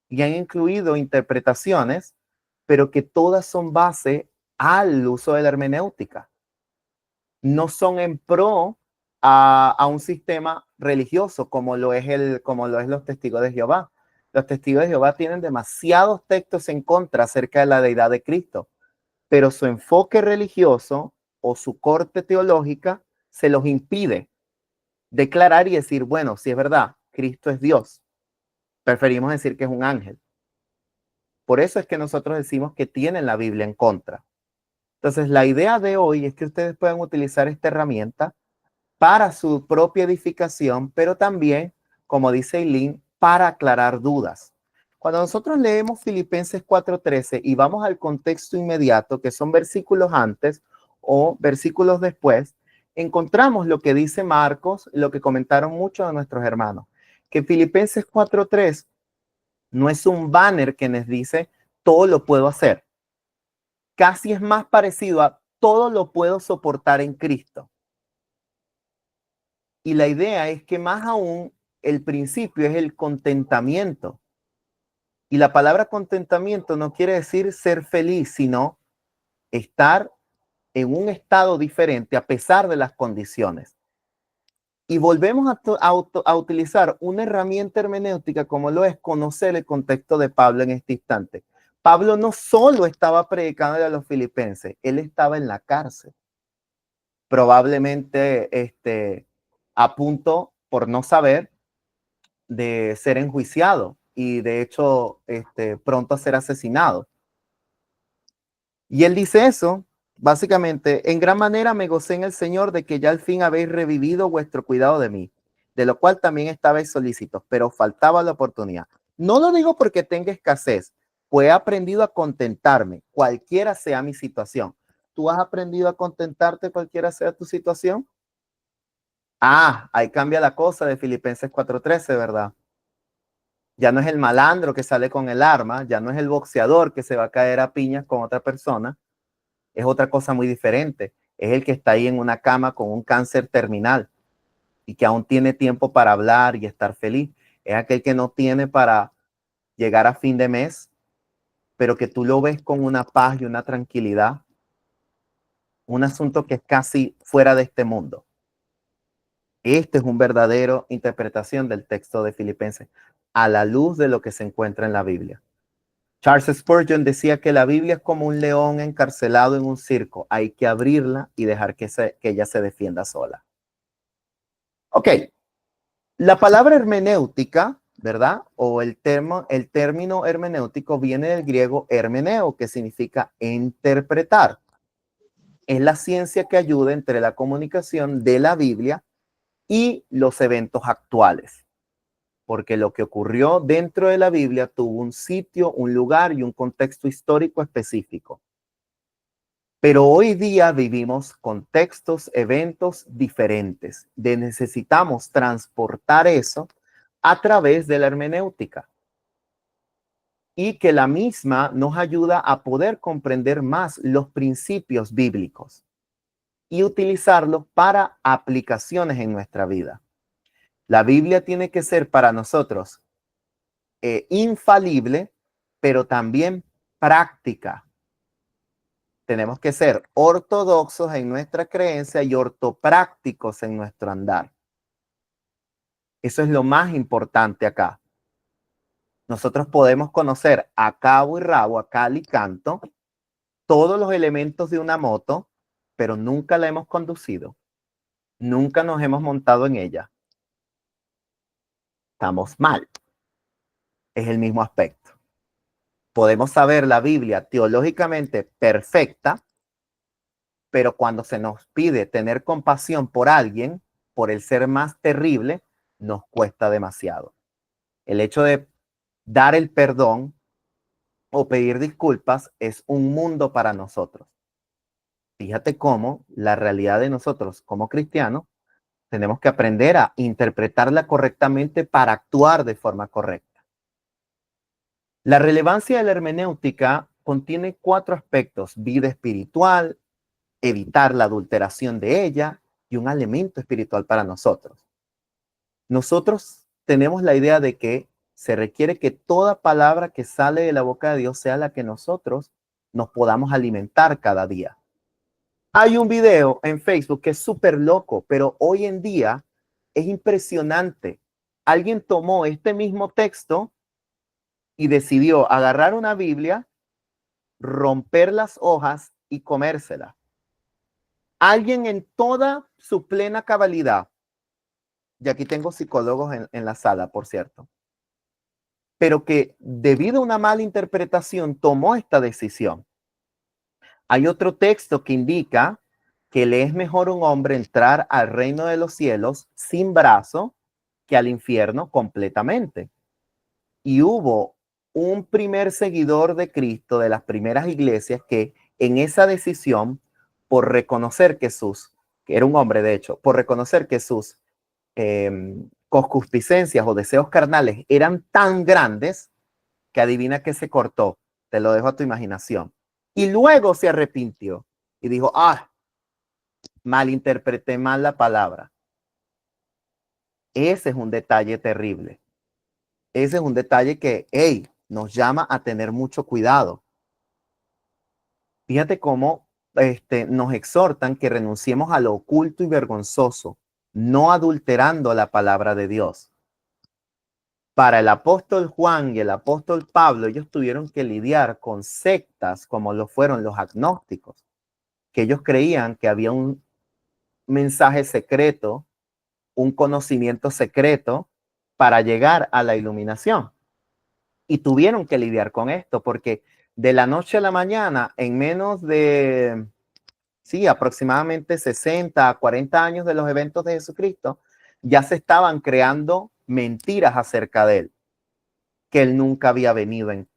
y han incluido interpretaciones, pero que todas son base al uso de la hermenéutica. No son en pro a un sistema religioso como lo es los testigos de Jehová. Los testigos de Jehová tienen demasiados textos en contra acerca de la deidad de Cristo, pero su enfoque religioso o su corte teológica se los impide declarar y decir, bueno, si es verdad, Cristo es Dios. Preferimos decir que es un ángel. Por eso es que nosotros decimos que tienen la Biblia en contra. Entonces, la idea de hoy es que ustedes puedan utilizar esta herramienta para su propia edificación, pero también, como dice Eileen, para aclarar dudas. Cuando nosotros leemos Filipenses 4:13 y vamos al contexto inmediato, que son versículos antes o versículos después, encontramos lo que dice Marcos, lo que comentaron muchos de nuestros hermanos, que Filipenses 4:3 no es un banner que nos dice todo lo puedo hacer. Casi es más parecido a todo lo puedo soportar en Cristo. Y la idea es que más aún el principio es el contentamiento. Y la palabra contentamiento no quiere decir ser feliz, sino estar en un estado diferente a pesar de las condiciones. Y volvemos a utilizar una herramienta hermenéutica como lo es conocer el contexto de Pablo en este instante. Pablo no solo estaba predicando a los filipenses, él estaba en la cárcel. Probablemente a punto, por no saber, de ser enjuiciado y de hecho pronto a ser asesinado. Y él dice eso, básicamente, en gran manera me gocé en el Señor de que ya al fin habéis revivido vuestro cuidado de mí, de lo cual también estabais solícitos, pero faltaba la oportunidad. No lo digo porque tenga escasez, pues he aprendido a contentarme, cualquiera sea mi situación. ¿Tú has aprendido a contentarte cualquiera sea tu situación? Ah, ahí cambia la cosa de Filipenses 4:13, ¿verdad? Ya no es el malandro que sale con el arma, ya no es el boxeador que se va a caer a piñas con otra persona, es otra cosa muy diferente. Es el que está ahí en una cama con un cáncer terminal y que aún tiene tiempo para hablar y estar feliz. Es aquel que no tiene para llegar a fin de mes, pero que tú lo ves con una paz y una tranquilidad. Un asunto que es casi fuera de este mundo. Este es un verdadero interpretación del texto de Filipenses a la luz de lo que se encuentra en la Biblia. Charles Spurgeon decía que la Biblia es como un león encarcelado en un circo. Hay que abrirla y dejar que ella se defienda sola. Ok, la palabra hermenéutica, ¿verdad? O el término hermenéutico viene del griego hermeneo, que significa interpretar. Es la ciencia que ayuda entre la comunicación de la Biblia y los eventos actuales. Porque lo que ocurrió dentro de la Biblia tuvo un sitio, un lugar y un contexto histórico específico. Pero hoy día vivimos contextos, eventos diferentes. Necesitamos transportar eso a través de la hermenéutica y que la misma nos ayuda a poder comprender más los principios bíblicos y utilizarlos para aplicaciones en nuestra vida. La Biblia tiene que ser para nosotros infalible, pero también práctica. Tenemos que ser ortodoxos en nuestra creencia y ortoprácticos en nuestro andar. Eso es lo más importante acá. Nosotros podemos conocer a cabo y rabo, a cal y canto, todos los elementos de una moto, pero nunca la hemos conducido. Nunca nos hemos montado en ella. Estamos mal. Es el mismo aspecto. Podemos saber la Biblia teológicamente perfecta, pero cuando se nos pide tener compasión por alguien, por el ser más terrible, nos cuesta demasiado. El hecho de dar el perdón o pedir disculpas es un mundo para nosotros. Fíjate cómo la realidad de nosotros como cristianos tenemos que aprender a interpretarla correctamente para actuar de forma correcta. La relevancia de la hermenéutica contiene 4 aspectos: vida espiritual, evitar la adulteración de ella y un elemento espiritual para nosotros. Nosotros tenemos la idea de que se requiere que toda palabra que sale de la boca de Dios sea la que nosotros nos podamos alimentar cada día. Hay un video en Facebook que es súper loco, pero hoy en día es impresionante. Alguien tomó este mismo texto y decidió agarrar una Biblia, romper las hojas y comérsela. Alguien en toda su plena cabalidad, y aquí tengo psicólogos en la sala, por cierto, pero que debido a una mala interpretación tomó esta decisión. Hay otro texto que indica que le es mejor a un hombre entrar al reino de los cielos sin brazo que al infierno completamente. Y hubo un primer seguidor de Cristo de las primeras iglesias que en esa decisión, por reconocer que era un hombre de hecho, por reconocer que sus concupiscencias o deseos carnales eran tan grandes que adivina que se cortó. Te lo dejo a tu imaginación. Y luego se arrepintió y dijo, malinterpreté mal la palabra. Ese es un detalle terrible. Ese es un detalle que, nos llama a tener mucho cuidado. Fíjate cómo nos exhortan que renunciemos a lo oculto y vergonzoso, no adulterando la palabra de Dios. Para el apóstol Juan y el apóstol Pablo, ellos tuvieron que lidiar con sectas como lo fueron los agnósticos, que ellos creían que había un mensaje secreto, un conocimiento secreto para llegar a la iluminación. Y tuvieron que lidiar con esto porque de la noche a la mañana, en menos de, sí, aproximadamente 60 a 40 años de los eventos de Jesucristo, ya se estaban creando mentiras acerca de él. Que él nunca había venido en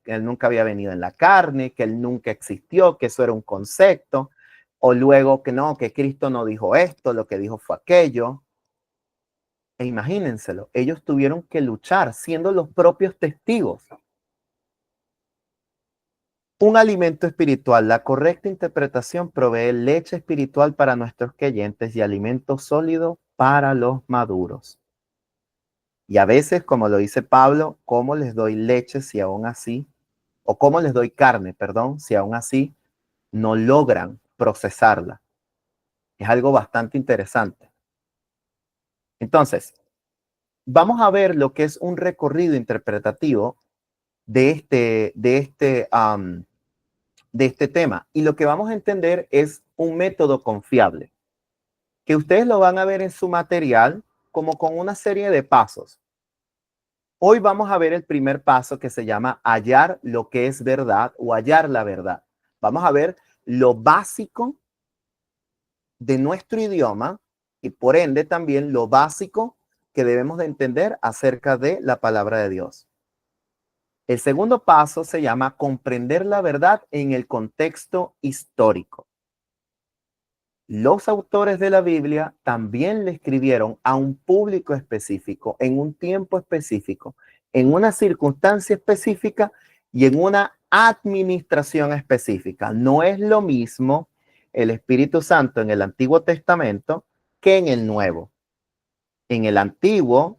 la carne, que él nunca existió, que eso era un concepto, o luego que no, que Cristo no dijo esto, lo que dijo fue aquello. E imagínenselo, ellos tuvieron que luchar siendo los propios testigos. Un alimento espiritual, la correcta interpretación provee leche espiritual para nuestros creyentes y alimento sólido para los maduros. Y a veces, como lo dice Pablo, ¿cómo les doy leche si aún así, o cómo les doy carne, perdón, si aún así no logran procesarla? Es algo bastante interesante. Entonces, vamos a ver lo que es un recorrido interpretativo de este tema. Y lo que vamos a entender es un método confiable, que ustedes lo van a ver en su material como con una serie de pasos. Hoy vamos a ver el primer paso que se llama hallar lo que es verdad o hallar la verdad. Vamos a ver lo básico de nuestro idioma y por ende también lo básico que debemos de entender acerca de la palabra de Dios. El segundo paso se llama comprender la verdad en el contexto histórico. Los autores de la Biblia también le escribieron a un público específico, en un tiempo específico, en una circunstancia específica y en una administración específica. No es lo mismo el Espíritu Santo en el Antiguo Testamento que en el Nuevo. En el Antiguo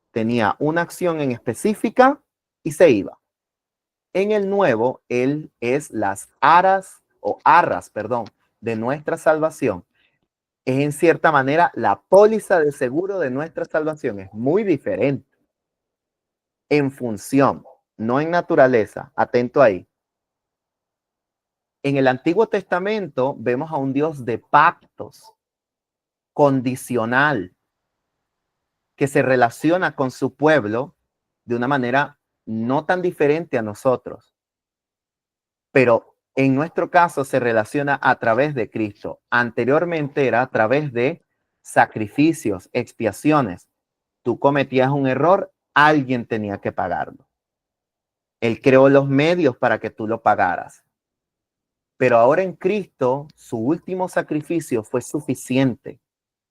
tenía una acción en específica y se iba. En el Nuevo, Él es las arras de nuestra salvación. Es en cierta manera la póliza de seguro de nuestra salvación. Es muy diferente en función, no en naturaleza. Atento ahí. En el Antiguo Testamento vemos a un Dios de pactos, condicional, que se relaciona con su pueblo de una manera no tan diferente a nosotros. Pero en nuestro caso se relaciona a través de Cristo. Anteriormente era a través de sacrificios, expiaciones. Tú cometías un error, alguien tenía que pagarlo. Él creó los medios para que tú lo pagaras. Pero ahora en Cristo, su último sacrificio fue suficiente.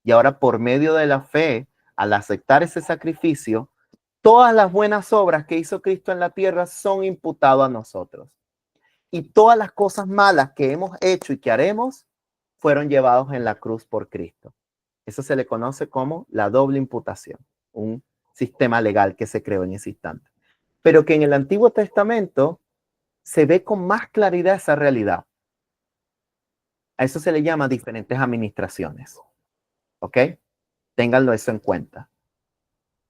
Y ahora por medio de la fe, al aceptar ese sacrificio, todas las buenas obras que hizo Cristo en la tierra son imputadas a nosotros. Y todas las cosas malas que hemos hecho y que haremos fueron llevados en la cruz por Cristo. Eso se le conoce como la doble imputación, un sistema legal que se creó en ese instante. Pero que en el Antiguo Testamento se ve con más claridad esa realidad. A eso se le llama diferentes administraciones. ¿Ok? Ténganlo eso en cuenta.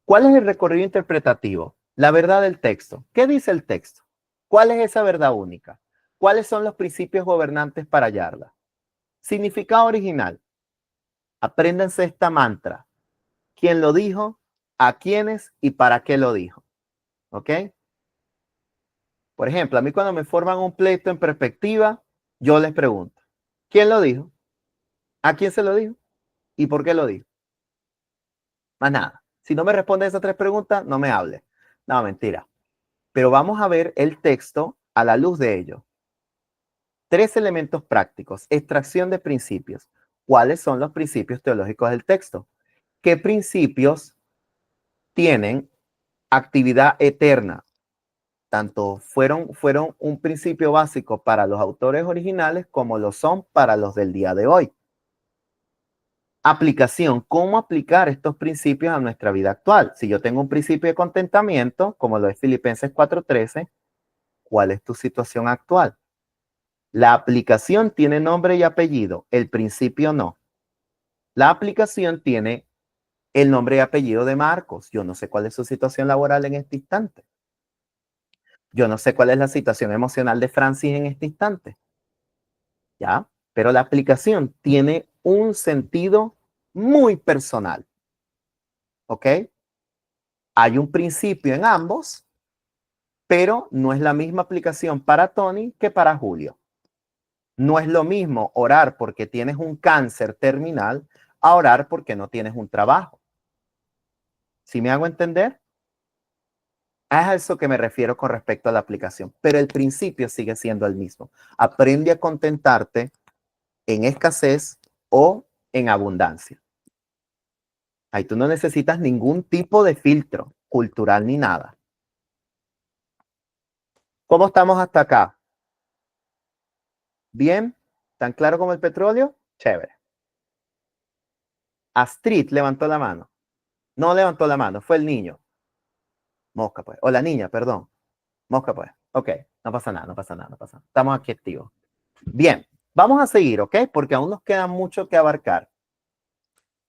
¿Cuál es el recorrido interpretativo? La verdad del texto. ¿Qué dice el texto? ¿Cuál es esa verdad única? ¿Cuáles son los principios gobernantes para hallarla? Significado original. Apréndanse esta mantra. ¿Quién lo dijo? ¿A quiénes? ¿Y para qué lo dijo? ¿Ok? Por ejemplo, a mí cuando me forman un pleito en perspectiva, yo les pregunto, ¿quién lo dijo? ¿A quién se lo dijo? ¿Y por qué lo dijo? Más nada. Si no me responde esas tres preguntas, no me hable. No, mentira. Pero vamos a ver el texto a la luz de ello. 3 elementos prácticos. Extracción de principios. ¿Cuáles son los principios teológicos del texto? ¿Qué principios tienen actividad eterna? Tanto fueron un principio básico para los autores originales como lo son para los del día de hoy. Aplicación. ¿Cómo aplicar estos principios a nuestra vida actual? Si yo tengo un principio de contentamiento, como lo es Filipenses 4:13, ¿cuál es tu situación actual? La aplicación tiene nombre y apellido, el principio no. La aplicación tiene el nombre y apellido de Marcos. Yo no sé cuál es su situación laboral en este instante. Yo no sé cuál es la situación emocional de Francis en este instante. ¿Ya? Pero la aplicación tiene un sentido muy personal. ¿Ok? Hay un principio en ambos, pero no es la misma aplicación para Tony que para Julio. No es lo mismo orar porque tienes un cáncer terminal a orar porque no tienes un trabajo. ¿Sí me hago entender? Es a eso que me refiero con respecto a la aplicación, pero el principio sigue siendo el mismo. Aprende a contentarte en escasez o en abundancia. Ahí tú no necesitas ningún tipo de filtro cultural ni nada. ¿Cómo estamos hasta acá? ¿Bien? ¿Tan claro como el petróleo? Chévere. Astrid levantó la mano. No levantó la mano, fue el niño. Mosca, pues. O la niña, perdón. Mosca, pues. Ok, no pasa nada, no pasa nada, no pasa nada. Estamos aquí activos. Bien, vamos a seguir, ¿ok? Porque aún nos queda mucho que abarcar.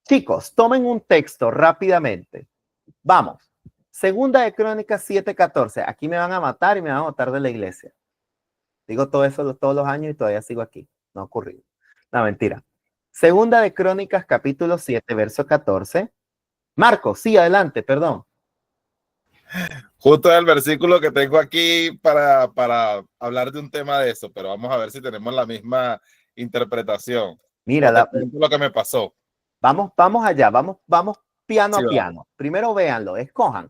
Chicos, tomen un texto rápidamente. Vamos. Segunda de Crónicas 7:14. Aquí me van a matar y me van a botar de la iglesia. Digo todo eso todos los años y todavía sigo aquí. No ha ocurrido. No, mentira. Segunda de Crónicas, capítulo 7, verso 14. Marcos, sí, adelante, perdón. Justo el versículo que tengo aquí para hablar de un tema de eso, pero vamos a ver si tenemos la misma interpretación. Mira, lo que me pasó. Vamos allá, vamos piano Sí, a piano. Primero véanlo, escojan.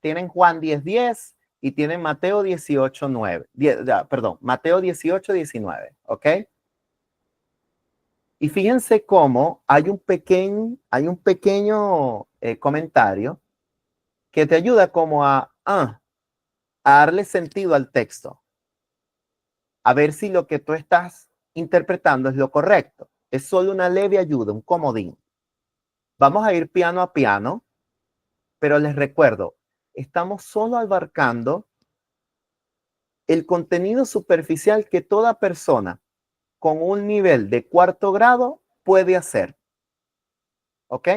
Tienen Juan 10:10 y tienen Mateo 18:9. Perdón, Mateo 18:19, ¿ok? Y fíjense cómo hay un pequeño comentario que te ayuda como a darle sentido al texto. A ver si lo que tú estás interpretando es lo correcto. Es solo una leve ayuda, un comodín. Vamos a ir piano a piano, pero les recuerdo, estamos solo abarcando el contenido superficial que toda persona con un nivel de 4º grado puede hacer. ¿Ok?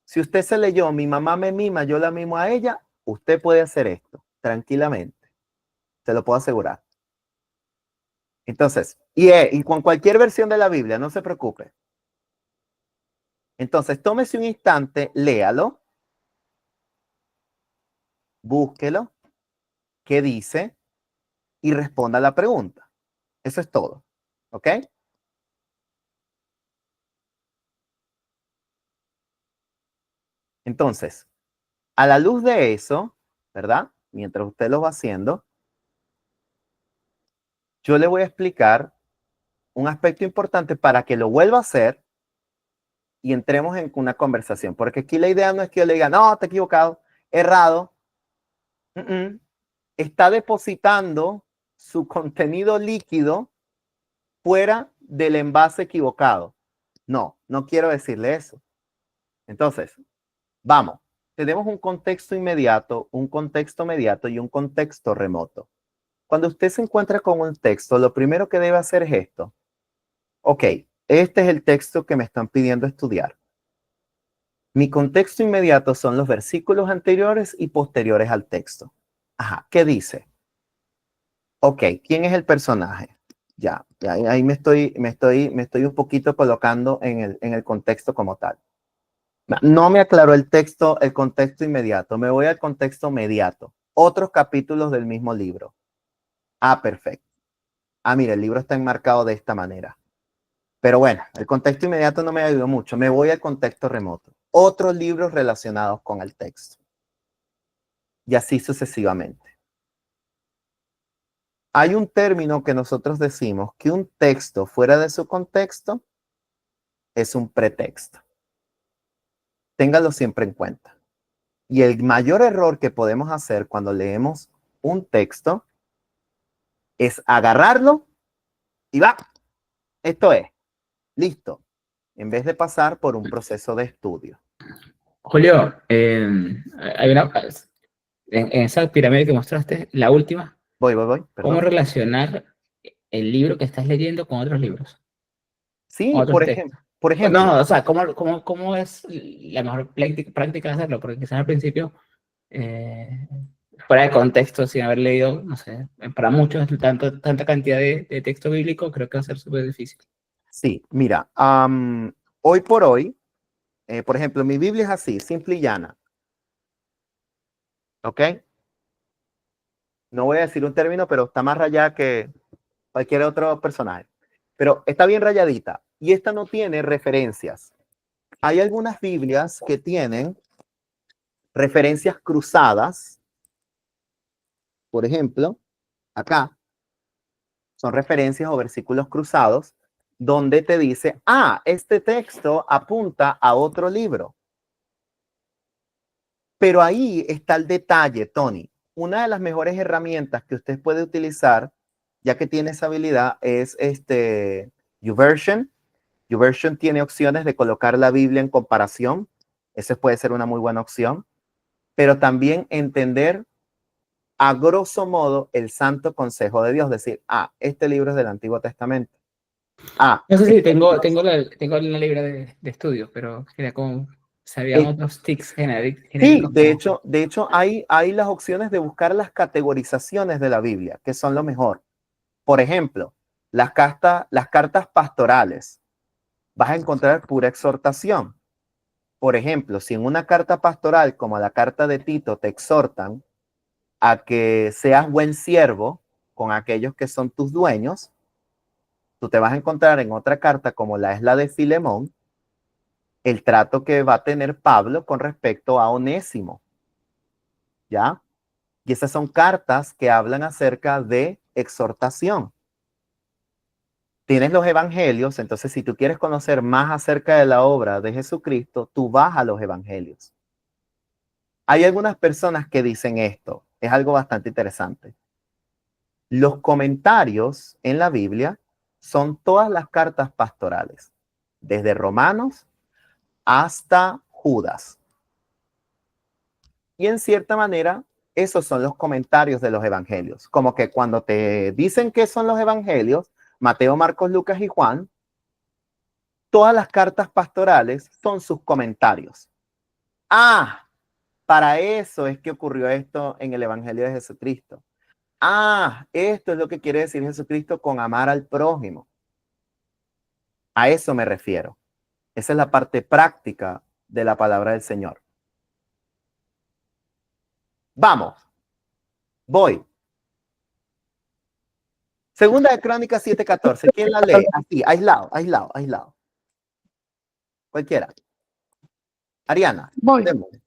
Si usted se leyó Mi mamá me mima, yo la mimo a ella, usted puede hacer esto tranquilamente. Se lo puedo asegurar. Entonces, y con cualquier versión de la Biblia, no se preocupe. Entonces, tómese un instante, léalo, búsquelo, qué dice y responda a la pregunta. Eso es todo. ¿Ok? Entonces, a la luz de eso, ¿verdad? Mientras usted lo va haciendo, yo le voy a explicar un aspecto importante para que lo vuelva a hacer y entremos en una conversación. Porque aquí la idea no es que yo le diga, no, te he equivocado, errado. Está depositando su contenido líquido fuera del envase equivocado. No, no quiero decirle eso. Entonces, vamos. Tenemos un contexto inmediato, un contexto mediato y un contexto remoto. Cuando usted se encuentra con un texto, lo primero que debe hacer es esto. Ok, este es el texto que me están pidiendo estudiar. Mi contexto inmediato son los versículos anteriores y posteriores al texto. Ajá, ¿qué dice? Ok, ¿quién es el personaje? Ya, ahí me estoy un poquito colocando en el contexto como tal. No me aclaró el contexto inmediato. Me voy al contexto mediato. Otros capítulos del mismo libro. Ah, perfecto. Ah, mira, el libro está enmarcado de esta manera. Pero bueno, el contexto inmediato no me ayudó mucho. Me voy al contexto remoto. Otros libros relacionados con el texto. Y así sucesivamente. Hay un término que nosotros decimos que un texto fuera de su contexto es un pretexto. Téngalo siempre en cuenta. Y el mayor error que podemos hacer cuando leemos un texto es agarrarlo y va. Esto es, listo, en vez de pasar por un proceso de estudio. Julio, hay en esa pirámide que mostraste, la última, Voy, ¿cómo perdón. relacionar el libro que estás leyendo con otros libros? Sí, Otros por textos. Por ejemplo, No, o sea, ¿cómo es la mejor práctica de hacerlo? Porque quizás al principio, fuera de contexto, sin haber leído, no sé, para muchos, tanta cantidad de texto bíblico, creo que va a ser súper difícil. sí, mira, hoy por hoy, por ejemplo, mi Biblia es así, simple y llana. ¿Ok? No voy a decir un término, pero está más rayada que cualquier otro personaje. Pero está bien rayadita. Y esta no tiene referencias. Hay algunas Biblias que tienen referencias cruzadas. Por ejemplo, acá son referencias o versículos cruzados donde te dice, este texto apunta a otro libro. Pero ahí está el detalle, Tony. Una de las mejores herramientas que usted puede utilizar, ya que tiene esa habilidad, es YouVersion. YouVersion tiene opciones de colocar la Biblia en comparación. Esa puede ser una muy buena opción. Pero también entender a grosso modo el santo consejo de Dios. Decir, este libro es del Antiguo Testamento. No sé si tengo la libra de estudio, pero quería como sabían otros tics genéricos. Sí, de hecho hay las opciones de buscar las categorizaciones de la Biblia, que son lo mejor. Por ejemplo, las cartas pastorales. Vas a encontrar pura exhortación. Por ejemplo, si en una carta pastoral como la carta de Tito te exhortan a que seas buen siervo con aquellos que son tus dueños, tú te vas a encontrar en otra carta como la de Filemón, el trato que va a tener Pablo con respecto a Onésimo. ¿Ya? Y esas son cartas que hablan acerca de exhortación. Tienes los evangelios, entonces si tú quieres conocer más acerca de la obra de Jesucristo, tú vas a los evangelios. Hay algunas personas que dicen esto, es algo bastante interesante. Los comentarios en la Biblia son todas las cartas pastorales, desde Romanos hasta Judas. Y en cierta manera, esos son los comentarios de los evangelios. Como que cuando te dicen qué son los evangelios, Mateo, Marcos, Lucas y Juan, todas las cartas pastorales son sus comentarios. Para eso es que ocurrió esto en el Evangelio de Jesucristo. Esto es lo que quiere decir Jesucristo con amar al prójimo. A eso me refiero. Esa es la parte práctica de la palabra del Señor. Vamos. Voy. Segunda de Crónicas 7:14. ¿Quién la lee? Así, aislado. Cualquiera. Ariana. Voy. Démosle.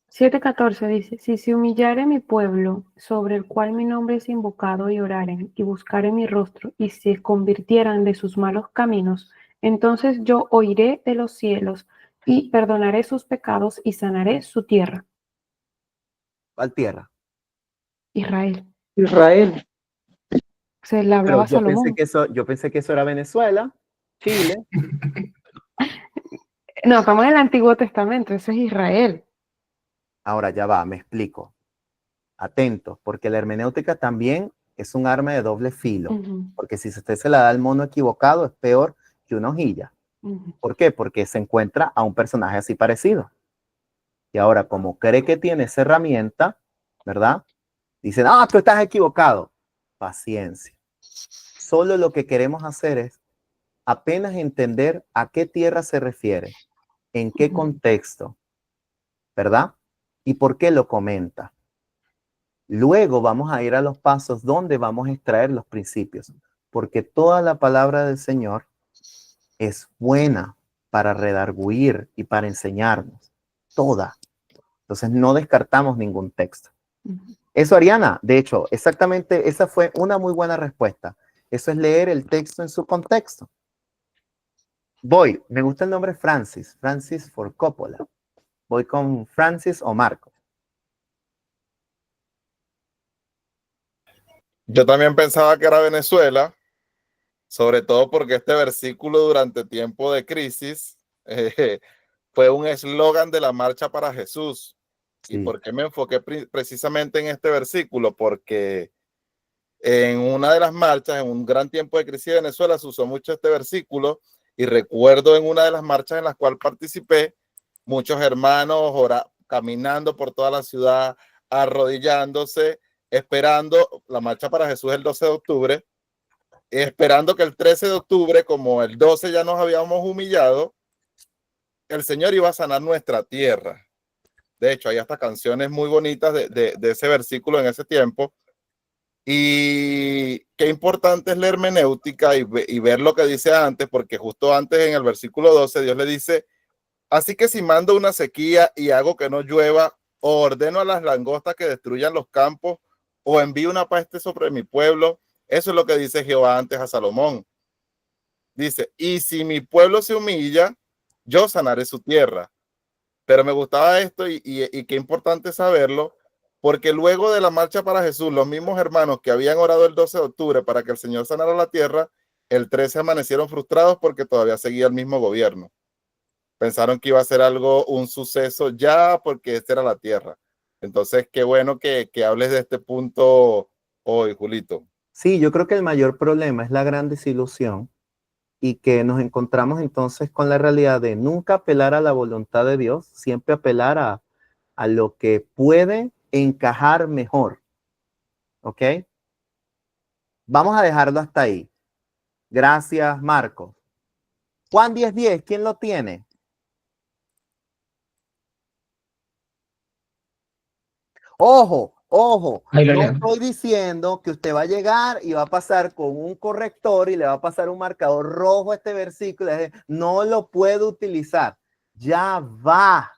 7:14 dice, si se humillare mi pueblo, sobre el cual mi nombre es invocado, y oraren, y buscaren mi rostro, y se convirtieran de sus malos caminos, entonces yo oiré de los cielos, y perdonaré sus pecados, y sanaré su tierra. ¿Cuál tierra? Israel. Se le hablaba a Salomón. Yo pensé que eso era Venezuela, Chile. No, estamos en el Antiguo Testamento, eso es Israel. Ahora ya va, me explico. Atentos, porque la hermenéutica también es un arma de doble filo. Porque si usted se la da al mono equivocado, es peor que una hojilla. ¿Por qué? Porque se encuentra a un personaje así parecido. Y ahora, como cree que tiene esa herramienta, ¿verdad? Dicen, tú estás equivocado. Paciencia. Solo lo que queremos hacer es apenas entender a qué tierra se refiere, en qué contexto, ¿verdad? Y por qué lo comenta. Luego vamos a ir a los pasos donde vamos a extraer los principios, porque toda la palabra del Señor es buena para redarguir y para enseñarnos. Toda. Entonces no descartamos ningún texto. Eso, Ariana, de hecho, exactamente, esa fue una muy buena respuesta. Eso es leer el texto en su contexto. Voy, me gusta el nombre Francis Ford Coppola. Voy con Francis o Marco. Yo también pensaba que era Venezuela, sobre todo porque este versículo durante tiempo de crisis fue un eslogan de la Marcha para Jesús. Sí. ¿Y por qué me enfoqué precisamente en este versículo? Porque en una de las marchas, en un gran tiempo de crisis de Venezuela, se usó mucho este versículo Y recuerdo en una de las marchas en las cuales participé, muchos hermanos caminando por toda la ciudad, arrodillándose, esperando la marcha para Jesús el 12 de octubre, esperando que el 13 de octubre, como el 12 ya nos habíamos humillado, el Señor iba a sanar nuestra tierra. De hecho, hay hasta canciones muy bonitas de ese versículo en ese tiempo. Y qué importante es la hermenéutica y ver lo que dice antes, porque justo antes en el versículo 12 Dios le dice: así que si mando una sequía y hago que no llueva, o ordeno a las langostas que destruyan los campos, o envío una peste sobre mi pueblo. Eso es lo que dice Jehová antes a Salomón. Dice: y si mi pueblo se humilla, yo sanaré su tierra. Pero me gustaba esto y qué importante saberlo, porque luego de la marcha para Jesús, los mismos hermanos que habían orado el 12 de octubre para que el Señor sanara la tierra, el 13 amanecieron frustrados porque todavía seguía el mismo gobierno. Pensaron que iba a ser algo, un suceso ya, porque esta era la tierra. Entonces, qué bueno que hables de este punto hoy, Julito. Sí, yo creo que el mayor problema es la gran desilusión y que nos encontramos entonces con la realidad de nunca apelar a la voluntad de Dios, siempre apelar a lo que puede encajar mejor. ¿Ok? Vamos a dejarlo hasta ahí. Gracias, Marcos. Juan 10:10, ¿quién lo tiene? Ojo, ojo, Ahí lo no leo. estoy diciendo que usted va a llegar y va a pasar con un corrector y le va a pasar un marcador rojo a este versículo. No lo puedo utilizar. Ya va.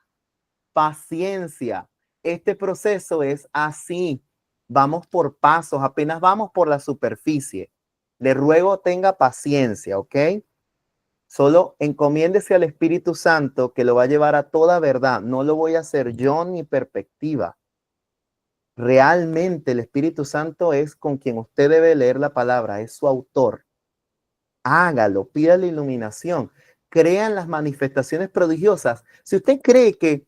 Paciencia. Este proceso es así. Vamos por pasos, apenas vamos por la superficie. Le ruego tenga paciencia, ¿ok? Solo encomiéndese al Espíritu Santo que lo va a llevar a toda verdad. No lo voy a hacer yo ni perspectiva. Realmente el Espíritu Santo es con quien usted debe leer la palabra, es su autor. Hágalo, pida la iluminación, crean las manifestaciones prodigiosas. Si usted cree que,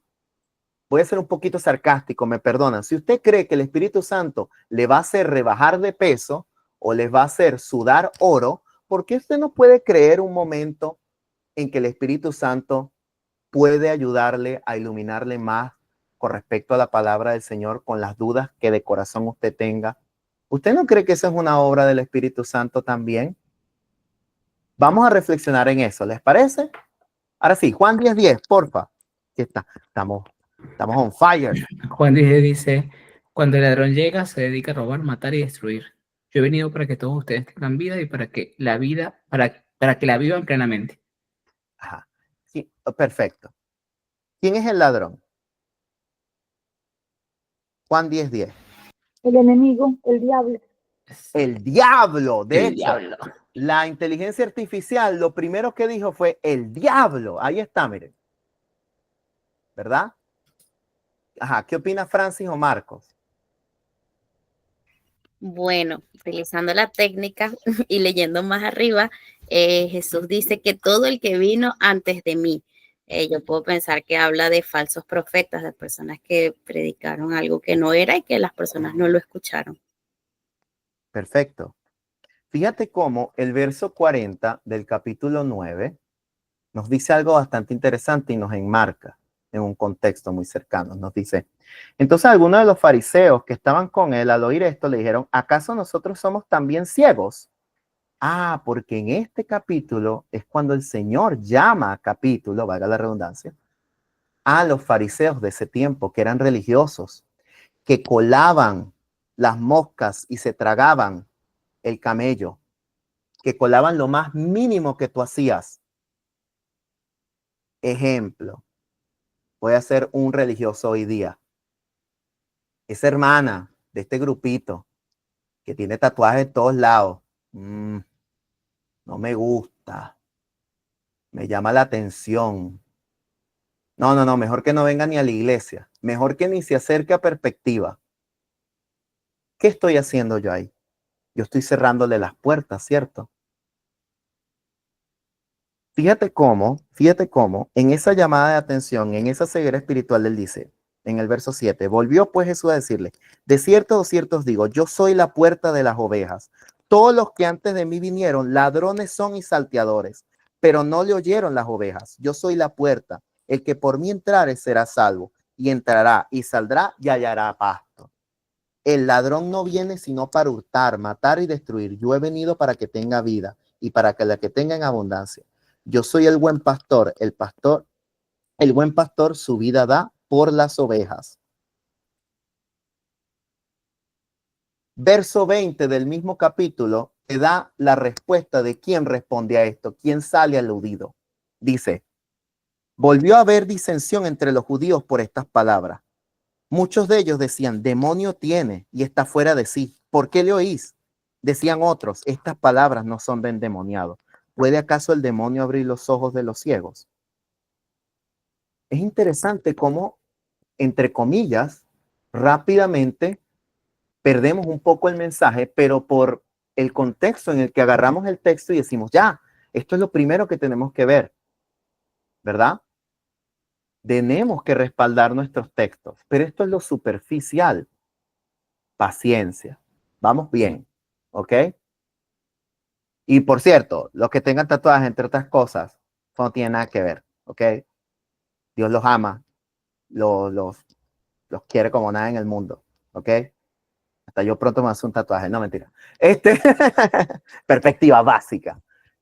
voy a ser un poquito sarcástico, me perdonan, si usted cree que el Espíritu Santo le va a hacer rebajar de peso o les va a hacer sudar oro, ¿por qué usted no puede creer un momento en que el Espíritu Santo puede ayudarle a iluminarle más con respecto a la palabra del Señor, con las dudas que de corazón usted tenga? ¿Usted no cree que esa es una obra del Espíritu Santo también? Vamos a reflexionar en eso, ¿les parece? Ahora sí, Juan 10:10, porfa. Aquí está, estamos on fire. Juan dice, cuando el ladrón llega, se dedica a robar, matar y destruir. Yo he venido para que todos ustedes tengan vida y para que la vida, para que la vivan plenamente. Ajá. Sí, perfecto. ¿Quién es el ladrón? Juan 10:10. El enemigo, el diablo. El diablo, de El hecho. diablo. La inteligencia artificial, lo primero que dijo fue el diablo. Ahí está, miren. ¿Verdad? Ajá, ¿qué opina Francis o Marcos? Bueno, utilizando la técnica y leyendo más arriba, Jesús dice que todo el que vino antes de mí, yo puedo pensar que habla de falsos profetas, de personas que predicaron algo que no era y que las personas no lo escucharon. Perfecto. Fíjate cómo el verso 40 del capítulo 9 nos dice algo bastante interesante y nos enmarca en un contexto muy cercano. Nos dice, entonces algunos de los fariseos que estaban con él al oír esto le dijeron, ¿acaso nosotros somos también ciegos? Ah, porque en este capítulo es cuando el Señor llama capítulo, valga la redundancia, a los fariseos de ese tiempo que eran religiosos, que colaban las moscas y se tragaban el camello, que colaban lo más mínimo que tú hacías. Ejemplo, voy a ser un religioso hoy día. Esa hermana de este grupito que tiene tatuajes de todos lados, no me gusta, me llama la atención. No, mejor que no venga ni a la iglesia, mejor que ni se acerque a Perspectiva. ¿Qué estoy haciendo yo ahí? Yo estoy cerrándole las puertas, ¿cierto? Fíjate cómo en esa llamada de atención, en esa ceguera espiritual, él dice, en el verso 7, volvió pues Jesús a decirle, de cierto os digo, yo soy la puerta de las ovejas. Todos los que antes de mí vinieron, ladrones son y salteadores, pero no le oyeron las ovejas. Yo soy la puerta. El que por mí entrare será salvo, y entrará y saldrá y hallará pasto. El ladrón no viene sino para hurtar, matar y destruir. Yo he venido para que tenga vida y para que la que tenga en abundancia. Yo soy el buen pastor. El buen pastor su vida da por las ovejas. Verso 20 del mismo capítulo te da la respuesta de quién responde a esto, quién sale aludido. Dice, volvió a haber disensión entre los judíos por estas palabras. Muchos de ellos decían, demonio tiene y está fuera de sí. ¿Por qué le oís? Decían otros, estas palabras no son de endemoniado. ¿Puede acaso el demonio abrir los ojos de los ciegos? Es interesante cómo, entre comillas, rápidamente perdemos un poco el mensaje, pero por el contexto en el que agarramos el texto y decimos, ya, esto es lo primero que tenemos que ver, ¿verdad? Tenemos que respaldar nuestros textos, pero esto es lo superficial. Paciencia. Vamos bien, ¿ok? Y por cierto, los que tengan tatuajes, entre otras cosas, no tiene nada que ver, ¿ok? Dios los ama, los quiere como nada en el mundo, ¿ok? Hasta yo pronto me hace un tatuaje, no mentira. Perspectiva básica,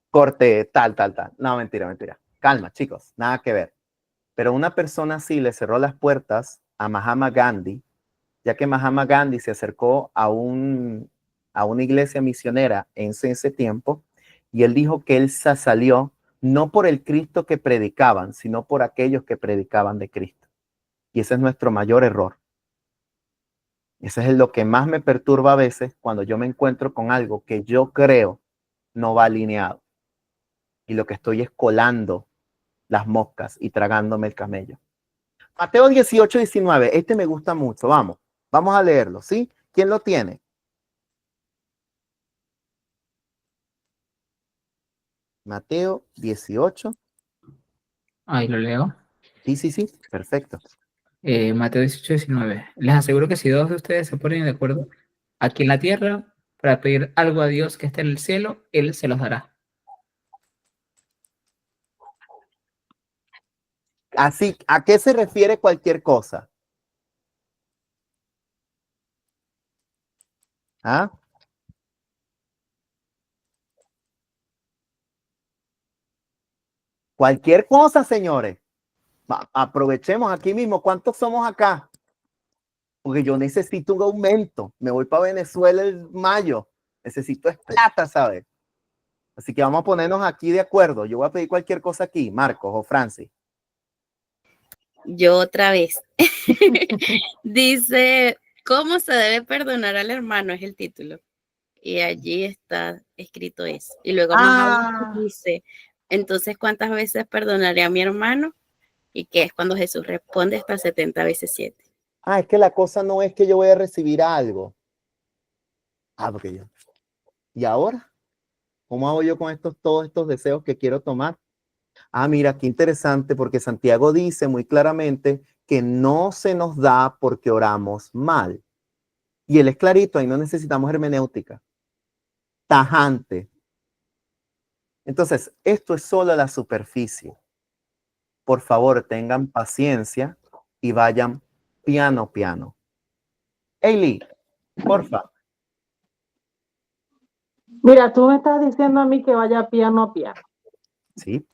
corte, tal. No, mentira. Calma, chicos, nada que ver. Pero una persona así le cerró las puertas a Mahatma Gandhi, ya que Mahatma Gandhi se acercó a una iglesia misionera en ese tiempo, y él dijo que él se salió no por el Cristo que predicaban, sino por aquellos que predicaban de Cristo. Y ese es nuestro mayor error. Ese es lo que más me perturba a veces cuando yo me encuentro con algo que yo creo no va alineado. Y lo que estoy es colando las moscas y tragándome el camello. Mateo 18, 19. Este me gusta mucho. Vamos a leerlo, ¿sí? ¿Quién lo tiene? Mateo 18. Ahí lo leo. Sí. Perfecto. Mateo 18, 19. Les aseguro que si dos de ustedes se ponen de acuerdo aquí en la tierra para pedir algo a Dios que esté en el cielo, Él se los dará. Así, ¿a qué se refiere cualquier cosa? ¿Ah? Cualquier cosa, señores. Aprovechemos aquí mismo. ¿Cuántos somos acá? Porque yo necesito un aumento. Me voy para Venezuela en mayo. Necesito es plata, ¿sabes? Así que vamos a ponernos aquí de acuerdo. Yo voy a pedir cualquier cosa aquí, Marcos o Francis. Yo otra vez. Dice, ¿cómo se debe perdonar al hermano? Es el título. Y allí está escrito eso. Y luego más abajo dice, entonces, ¿cuántas veces perdonaré a mi hermano? Y que es cuando Jesús responde hasta 70 veces 7. Es que la cosa no es que yo voy a recibir algo. Porque yo. ¿Y ahora? ¿Cómo hago yo con todos estos deseos que quiero tomar? Mira, qué interesante, porque Santiago dice muy claramente que no se nos da porque oramos mal. Y él es clarito, ahí no necesitamos hermenéutica. Tajante. Entonces, esto es solo la superficie. Por favor, tengan paciencia y vayan piano. Eili, porfa. Mira, tú me estás diciendo a mí que vaya piano a piano. Sí.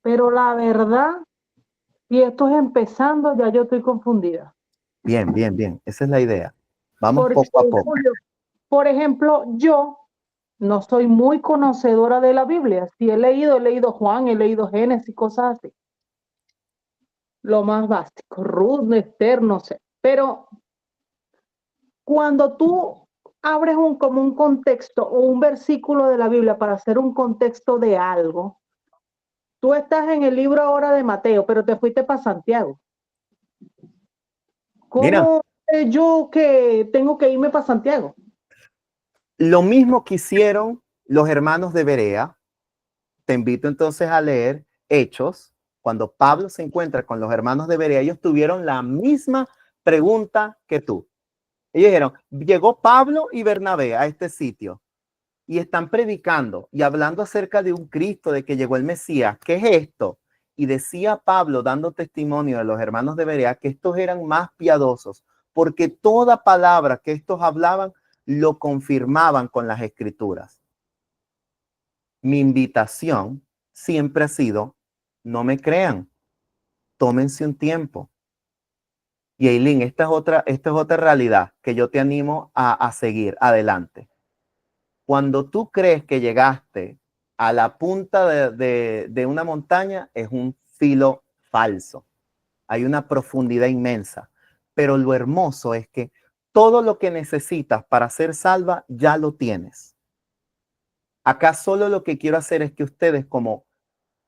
Pero la verdad, si esto es empezando, ya yo estoy confundida. Bien. Esa es la idea. Vamos poco a poco. Por ejemplo, yo no soy muy conocedora de la Biblia. Si he leído Juan, he leído Génesis, cosas así. Lo más básico, Ruth, Esther, no sé. Pero cuando tú abres como un contexto o un versículo de la Biblia para hacer un contexto de algo, tú estás en el libro ahora de Mateo, pero te fuiste para Santiago. ¿Cómo yo que tengo que irme para Santiago? Lo mismo que hicieron los hermanos de Berea. Te invito entonces a leer Hechos. Cuando Pablo se encuentra con los hermanos de Berea, ellos tuvieron la misma pregunta que tú. Ellos dijeron, llegó Pablo y Bernabé a este sitio. y están predicando y hablando acerca de un Cristo, de que llegó el Mesías. ¿Qué es esto? Y decía Pablo, dando testimonio de los hermanos de Berea, que estos eran más piadosos, porque toda palabra que estos hablaban lo confirmaban con las escrituras. Mi invitación siempre ha sido, no me crean, tómense un tiempo. Y Eileen, esta es otra realidad que yo te animo a seguir adelante. Cuando tú crees que llegaste a la punta de una montaña, es un filo falso. Hay una profundidad inmensa. Pero lo hermoso es que todo lo que necesitas para ser salva, ya lo tienes. Acá solo lo que quiero hacer es que ustedes, como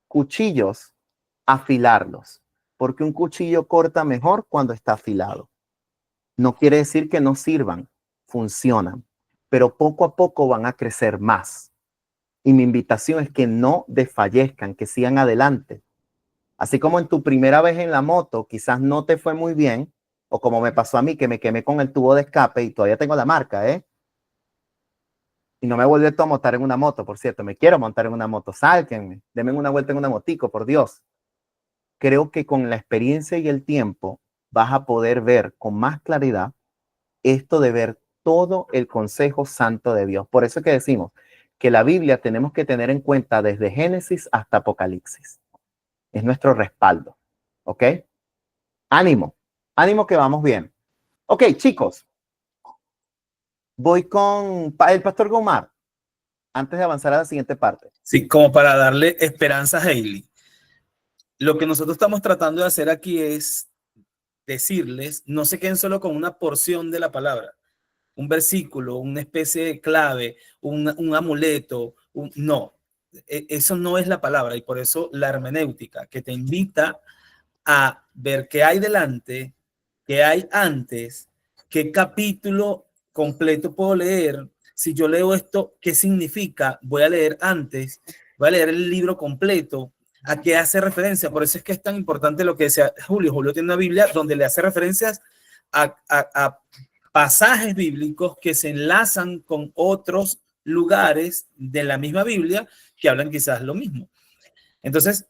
cuchillos, afilarlos. Porque un cuchillo corta mejor cuando está afilado. No quiere decir que no sirvan, funcionan, pero poco a poco van a crecer más. Y mi invitación es que no desfallezcan, que sigan adelante. Así como en tu primera vez en la moto, quizás no te fue muy bien, o como me pasó a mí, que me quemé con el tubo de escape y todavía tengo la marca, ¿eh? Y no me he vuelto a montar en una moto, por cierto. Me quiero montar en una moto. Sálquenme, denme una vuelta en una motico, por Dios. Creo que con la experiencia y el tiempo vas a poder ver con más claridad esto de ver todo el consejo santo de Dios. Por eso es que decimos que la Biblia tenemos que tener en cuenta desde Génesis hasta Apocalipsis. Es nuestro respaldo. ¿Ok? Ánimo. Ánimo que vamos bien. Ok, chicos. Voy con el pastor Gomar. Antes de avanzar a la siguiente parte. Sí, como para darle esperanza a Hailey. Lo que nosotros estamos tratando de hacer aquí es decirles, no se queden solo con una porción de la palabra, un versículo, una especie de clave, un amuleto, no, eso no es la palabra, y por eso la hermenéutica, que te invita a ver qué hay delante, qué hay antes, qué capítulo completo puedo leer. Si yo leo esto, ¿qué significa? Voy a leer antes, voy a leer el libro completo. ¿A qué hace referencia? Por eso es que es tan importante lo que decía Julio. Julio tiene una Biblia donde le hace referencias a pasajes bíblicos que se enlazan con otros lugares de la misma Biblia que hablan quizás lo mismo. Entonces,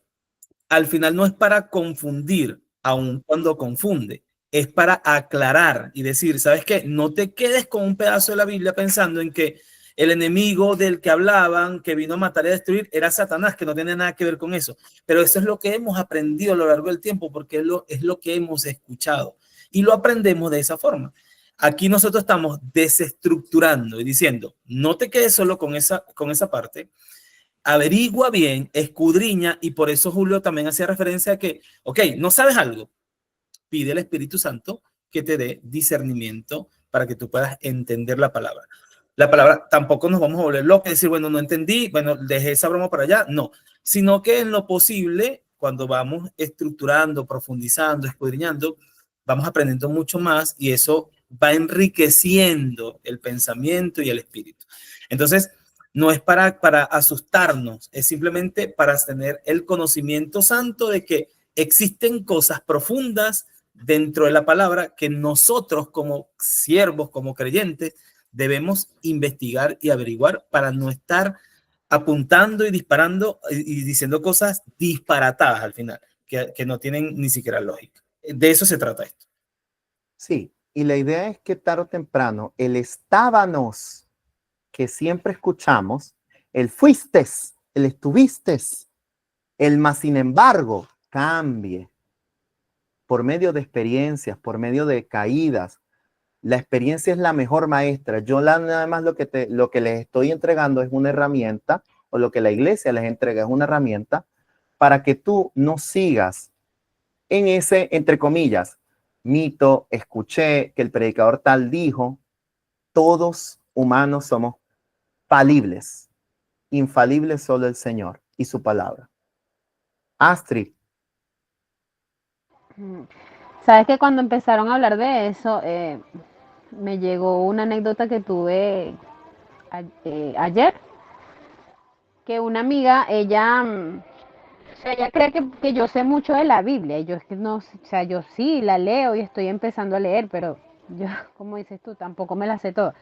al final no es para confundir, aun cuando confunde, es para aclarar y decir, ¿sabes qué? No te quedes con un pedazo de la Biblia pensando en que el enemigo del que hablaban, que vino a matar y a destruir, era Satanás, que no tiene nada que ver con eso. Pero eso es lo que hemos aprendido a lo largo del tiempo, porque es lo que hemos escuchado. Y lo aprendemos de esa forma. Aquí nosotros estamos desestructurando y diciendo, no te quedes solo con esa parte, averigua bien, escudriña, y por eso Julio también hacía referencia a que, ok, no sabes algo, pide al Espíritu Santo que te dé discernimiento para que tú puedas entender la palabra. La palabra, tampoco nos vamos a volver locos y decir, bueno, no entendí, bueno, dejé esa broma para allá, no, sino que en lo posible, cuando vamos estructurando, profundizando, escudriñando, vamos aprendiendo mucho más y eso va enriqueciendo el pensamiento y el espíritu. Entonces, no es para asustarnos, es simplemente para tener el conocimiento santo de que existen cosas profundas dentro de la palabra que nosotros como siervos, como creyentes, debemos investigar y averiguar para no estar apuntando y disparando y diciendo cosas disparatadas al final, que no tienen ni siquiera lógica. De eso se trata esto. Sí, y la idea es que tarde o temprano el estábanos que siempre escuchamos, el fuistes, el estuvistes, el más sin embargo, cambie por medio de experiencias, por medio de caídas. La experiencia es la mejor maestra. Yo nada más lo que les estoy entregando es una herramienta, o lo que la iglesia les entrega es una herramienta para que tú no sigas en ese, entre comillas, mito, escuché que el predicador tal dijo. Todos humanos somos falibles, infalibles solo el Señor y su palabra. Astrid. Sabes que cuando empezaron a hablar de eso, me llegó una anécdota que tuve ayer, que una amiga, ella cree que yo sé mucho de la Biblia, y yo es que no, o sea, yo sí la leo y estoy empezando a leer, pero yo, como dices tú, tampoco me la sé todo.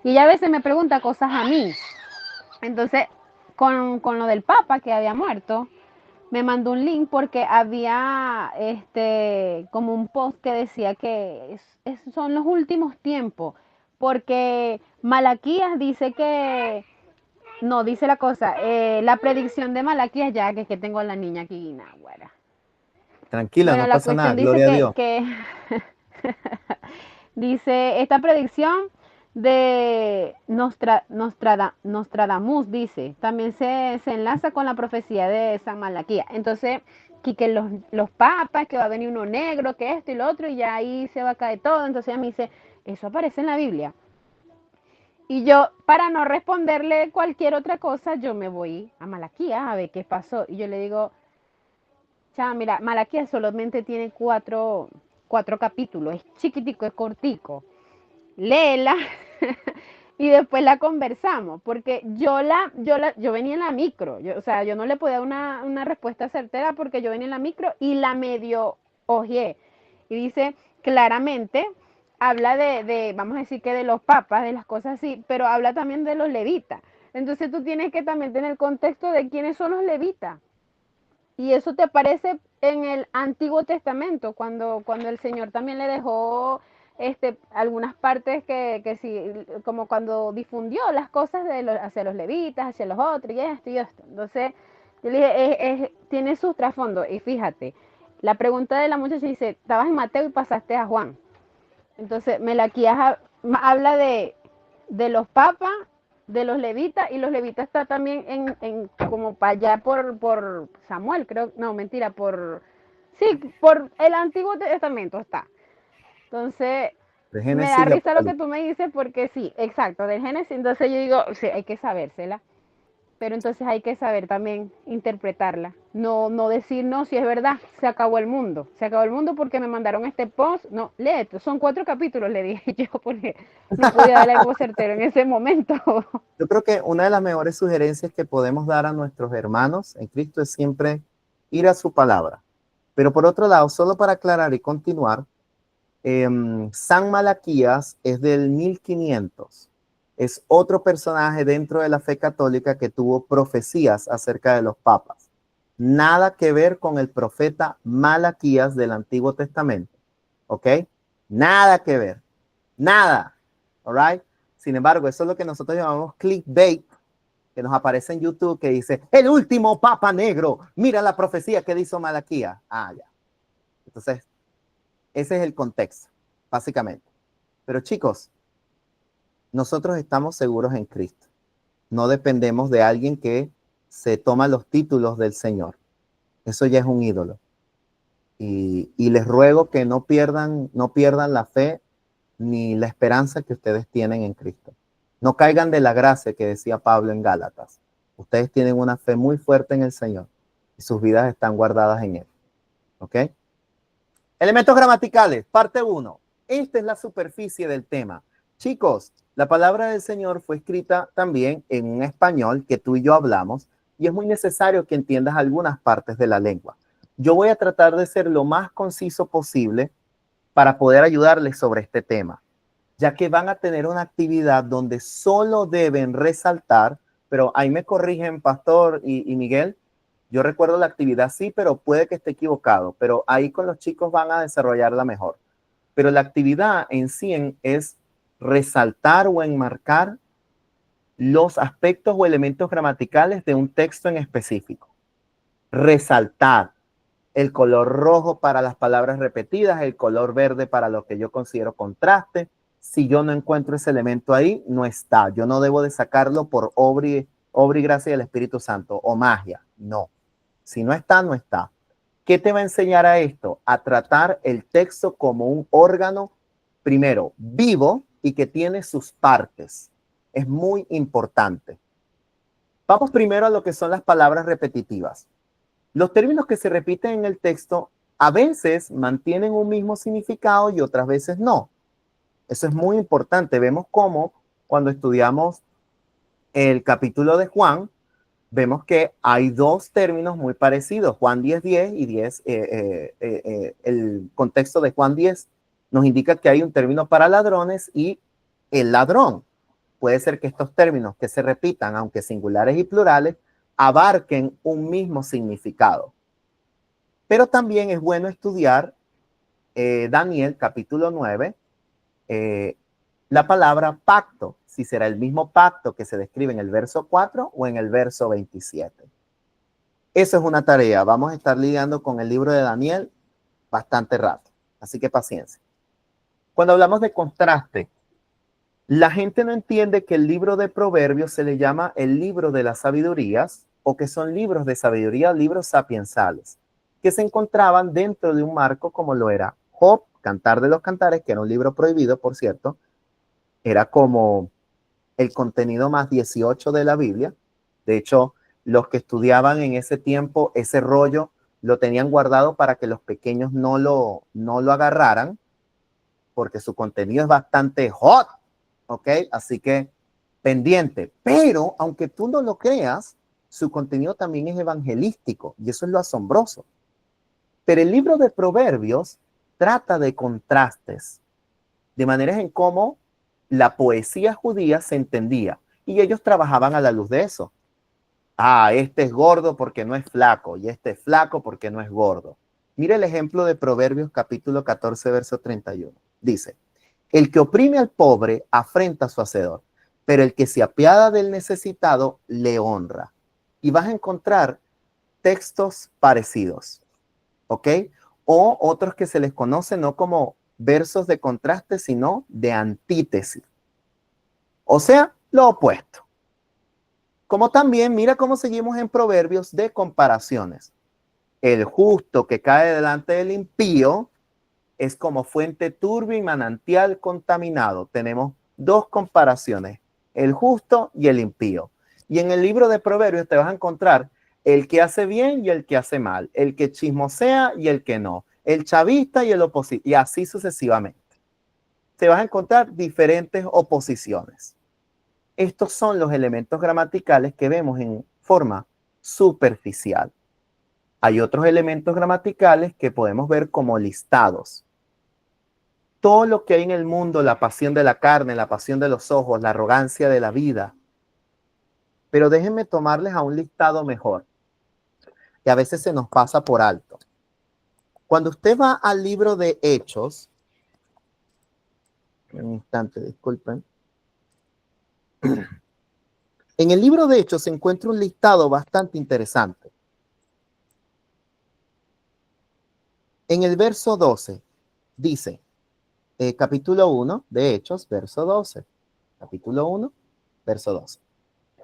Y ella a veces me pregunta cosas a mí, Entonces, con lo del Papa que había muerto, me mandó un link porque había como un post que decía que son los últimos tiempos, porque Malaquías dice que, no, dice la cosa, la predicción de Malaquías, ya que es que tengo a la niña aquí, güera. Tranquila, Bueno, no la pasa nada, cuestión dice gloria a Dios. que dice, esta predicción de Nostradamus, dice, también se enlaza con la profecía de San Malaquía. Entonces, que los papas, que va a venir uno negro, que esto y lo otro, y ya ahí se va a caer todo. Entonces ella me dice, eso aparece en la Biblia. Y yo, para no responderle cualquier otra cosa, yo me voy a Malaquía a ver qué pasó. Y yo le digo, chava, mira, Malaquía solamente tiene cuatro capítulos, es chiquitico, es cortico. Léela y después la conversamos, porque yo venía en la micro, o sea, yo no le podía dar una respuesta certera porque yo venía en la micro y la medio ojeé. Y dice claramente, habla vamos a decir que de los papas, de las cosas así, pero habla también de los levitas. Entonces tú tienes que también tener el contexto de quiénes son los levitas. Y eso te aparece en el Antiguo Testamento, cuando el Señor también le dejó algunas partes que sí, como cuando difundió las cosas hacia los levitas, hacia los otros, y esto y esto. Entonces, yo le dije, tiene sus trasfondos. Y fíjate, la pregunta de la muchacha dice, estabas en Mateo y pasaste a Juan. Entonces, Malaquías habla de los papas, de los levitas, y los levitas está también en como para allá por Samuel, creo, no, mentira, por el Antiguo Testamento está. Entonces, De me Génesis da y risa lo que Apocalipsis. tú me dices porque sí, exacto, del Génesis, entonces yo digo, sí, hay que sabérsela, pero entonces hay que saber también interpretarla, no decir, no, si es verdad, se acabó el mundo porque me mandaron este post, no, lee, son 4 capítulos, le dije yo, porque no podía darle algo certero en ese momento. Yo creo que una de las mejores sugerencias que podemos dar a nuestros hermanos en Cristo es siempre ir a su palabra. Pero por otro lado, solo para aclarar y continuar, San Malaquías es del 1500. Es otro personaje dentro de la fe católica que tuvo profecías acerca de los papas. Nada que ver con el profeta Malaquías del Antiguo Testamento. ¿Ok? Nada que ver. Nada. All right? Sin embargo, eso es lo que nosotros llamamos clickbait, que nos aparece en YouTube, que dice, el último papa negro, mira la profecía que hizo Malaquías. Ah, ya. Entonces, ese es el contexto, básicamente. Pero chicos, nosotros estamos seguros en Cristo. No dependemos de alguien que se toma los títulos del Señor. Eso ya es un ídolo. Y les ruego que no pierdan la fe ni la esperanza que ustedes tienen en Cristo. No caigan de la gracia que decía Pablo en Gálatas. Ustedes tienen una fe muy fuerte en el Señor y sus vidas están guardadas en Él. ¿Ok? Elementos gramaticales, parte 1. Esta es la superficie del tema. Chicos, la palabra del Señor fue escrita también en un español que tú y yo hablamos y es muy necesario que entiendas algunas partes de la lengua. Yo voy a tratar de ser lo más conciso posible para poder ayudarles sobre este tema, ya que van a tener una actividad donde solo deben resaltar, pero ahí me corrigen Pastor y Miguel, yo recuerdo la actividad sí, pero puede que esté equivocado, pero ahí con los chicos van a desarrollarla mejor. Pero la actividad en sí es resaltar o enmarcar los aspectos o elementos gramaticales de un texto en específico. Resaltar el color rojo para las palabras repetidas, el color verde para lo que yo considero contraste. Si yo no encuentro ese elemento ahí, no está. Yo no debo de sacarlo por obra y gracia del Espíritu Santo o magia. No. Si no está, no está. ¿Qué te va a enseñar a esto? A tratar el texto como un órgano, primero, vivo y que tiene sus partes. Es muy importante. Vamos primero a lo que son las palabras repetitivas. Los términos que se repiten en el texto a veces mantienen un mismo significado y otras veces no. Eso es muy importante. Vemos cómo cuando estudiamos el capítulo de Juan, vemos que hay 2 términos muy parecidos, Juan 10:10 y 10, el contexto de Juan 10 nos indica que hay un término para ladrones y el ladrón. puede ser que estos términos que se repitan, aunque singulares y plurales, abarquen un mismo significado. Pero también es bueno estudiar Daniel capítulo 9, la palabra pacto, si será el mismo pacto que se describe en el verso 4 o en el verso 27. Eso es una tarea. Vamos a estar lidiando con el libro de Daniel bastante rato, así que paciencia. Cuando hablamos de contraste, la gente no entiende que el libro de Proverbios se le llama el libro de las sabidurías o que son libros de sabiduría, libros sapiensales, que se encontraban dentro de un marco como lo era Job, Cantar de los Cantares, que era un libro prohibido, por cierto, era como el contenido más 18 de la Biblia. De hecho, los que estudiaban en ese tiempo ese rollo lo tenían guardado para que los pequeños no lo agarraran, porque su contenido es bastante hot, ¿ok? Así que pendiente. Pero, aunque tú no lo creas, su contenido también es evangelístico, y eso es lo asombroso. Pero el libro de Proverbios trata de contrastes, de maneras en cómo la poesía judía se entendía, y ellos trabajaban a la luz de eso. Ah, este es gordo porque no es flaco, y este es flaco porque no es gordo. Mire el ejemplo de Proverbios capítulo 14, verso 31. Dice, el que oprime al pobre afrenta a su hacedor, pero el que se apiada del necesitado le honra. Y vas a encontrar textos parecidos, ¿ok? O otros que se les conoce no como versos de contraste, sino de antítesis. O sea, lo opuesto. Como también, mira cómo seguimos en Proverbios de comparaciones. El justo que cae delante del impío es como fuente turbia y manantial contaminado. Tenemos dos comparaciones, el justo y el impío. Y en el libro de Proverbios te vas a encontrar el que hace bien y el que hace mal, el que chismosea y el que no, el chavista y el opositor, y así sucesivamente. Te vas a encontrar diferentes oposiciones. Estos son los elementos gramaticales que vemos en forma superficial. Hay otros elementos gramaticales que podemos ver como listados. Todo lo que hay en el mundo, la pasión de la carne, la pasión de los ojos, la arrogancia de la vida. Pero déjenme tomarles a un listado mejor, que a veces se nos pasa por alto. Cuando usted va al libro de Hechos, un instante, disculpen. En el libro de Hechos se encuentra un listado bastante interesante. En el verso 12 dice, capítulo 1 de Hechos, verso 12. Capítulo 1, verso 12.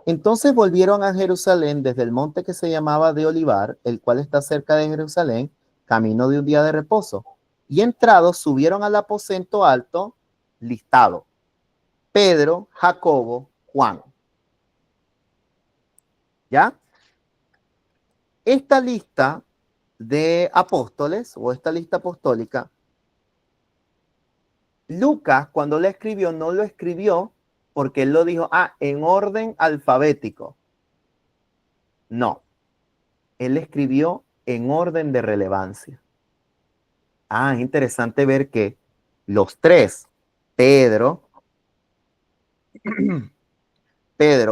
Entonces volvieron a Jerusalén desde el monte que se llamaba de Olivar, el cual está cerca de Jerusalén, camino de un día de reposo. Y entrados subieron al aposento alto, listado. Pedro, Jacobo, Juan. ¿Ya? Esta lista de apóstoles o esta lista apostólica, Lucas cuando la escribió no lo escribió porque él lo dijo, en orden alfabético. No, él escribió en orden de relevancia. Es interesante ver que los tres, Pedro,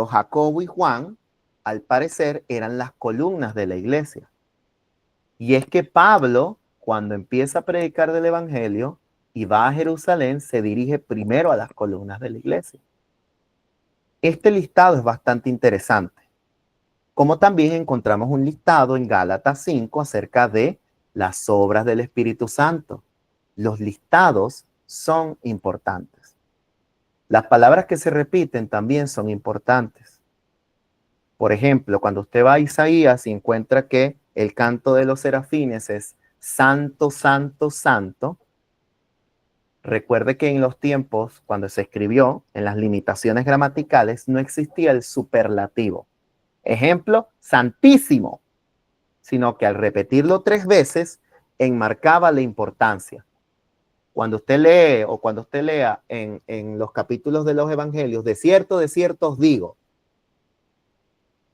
Jacobo y Juan, al parecer eran las columnas de la iglesia. Y es que Pablo, cuando empieza a predicar del evangelio y va a Jerusalén, se dirige primero a las columnas de la iglesia. Este listado es bastante interesante. Como también encontramos un listado en Gálatas 5 acerca de las obras del Espíritu Santo. Los listados son importantes. Las palabras que se repiten también son importantes. Por ejemplo, cuando usted va a Isaías y encuentra que el canto de los serafines es santo, santo, santo, recuerde que en los tiempos, cuando se escribió, en las limitaciones gramaticales, no existía el superlativo. Ejemplo, santísimo, sino que al repetirlo 3 veces, enmarcaba la importancia. Cuando usted lee o cuando usted lea en los capítulos de los evangelios, de cierto os digo.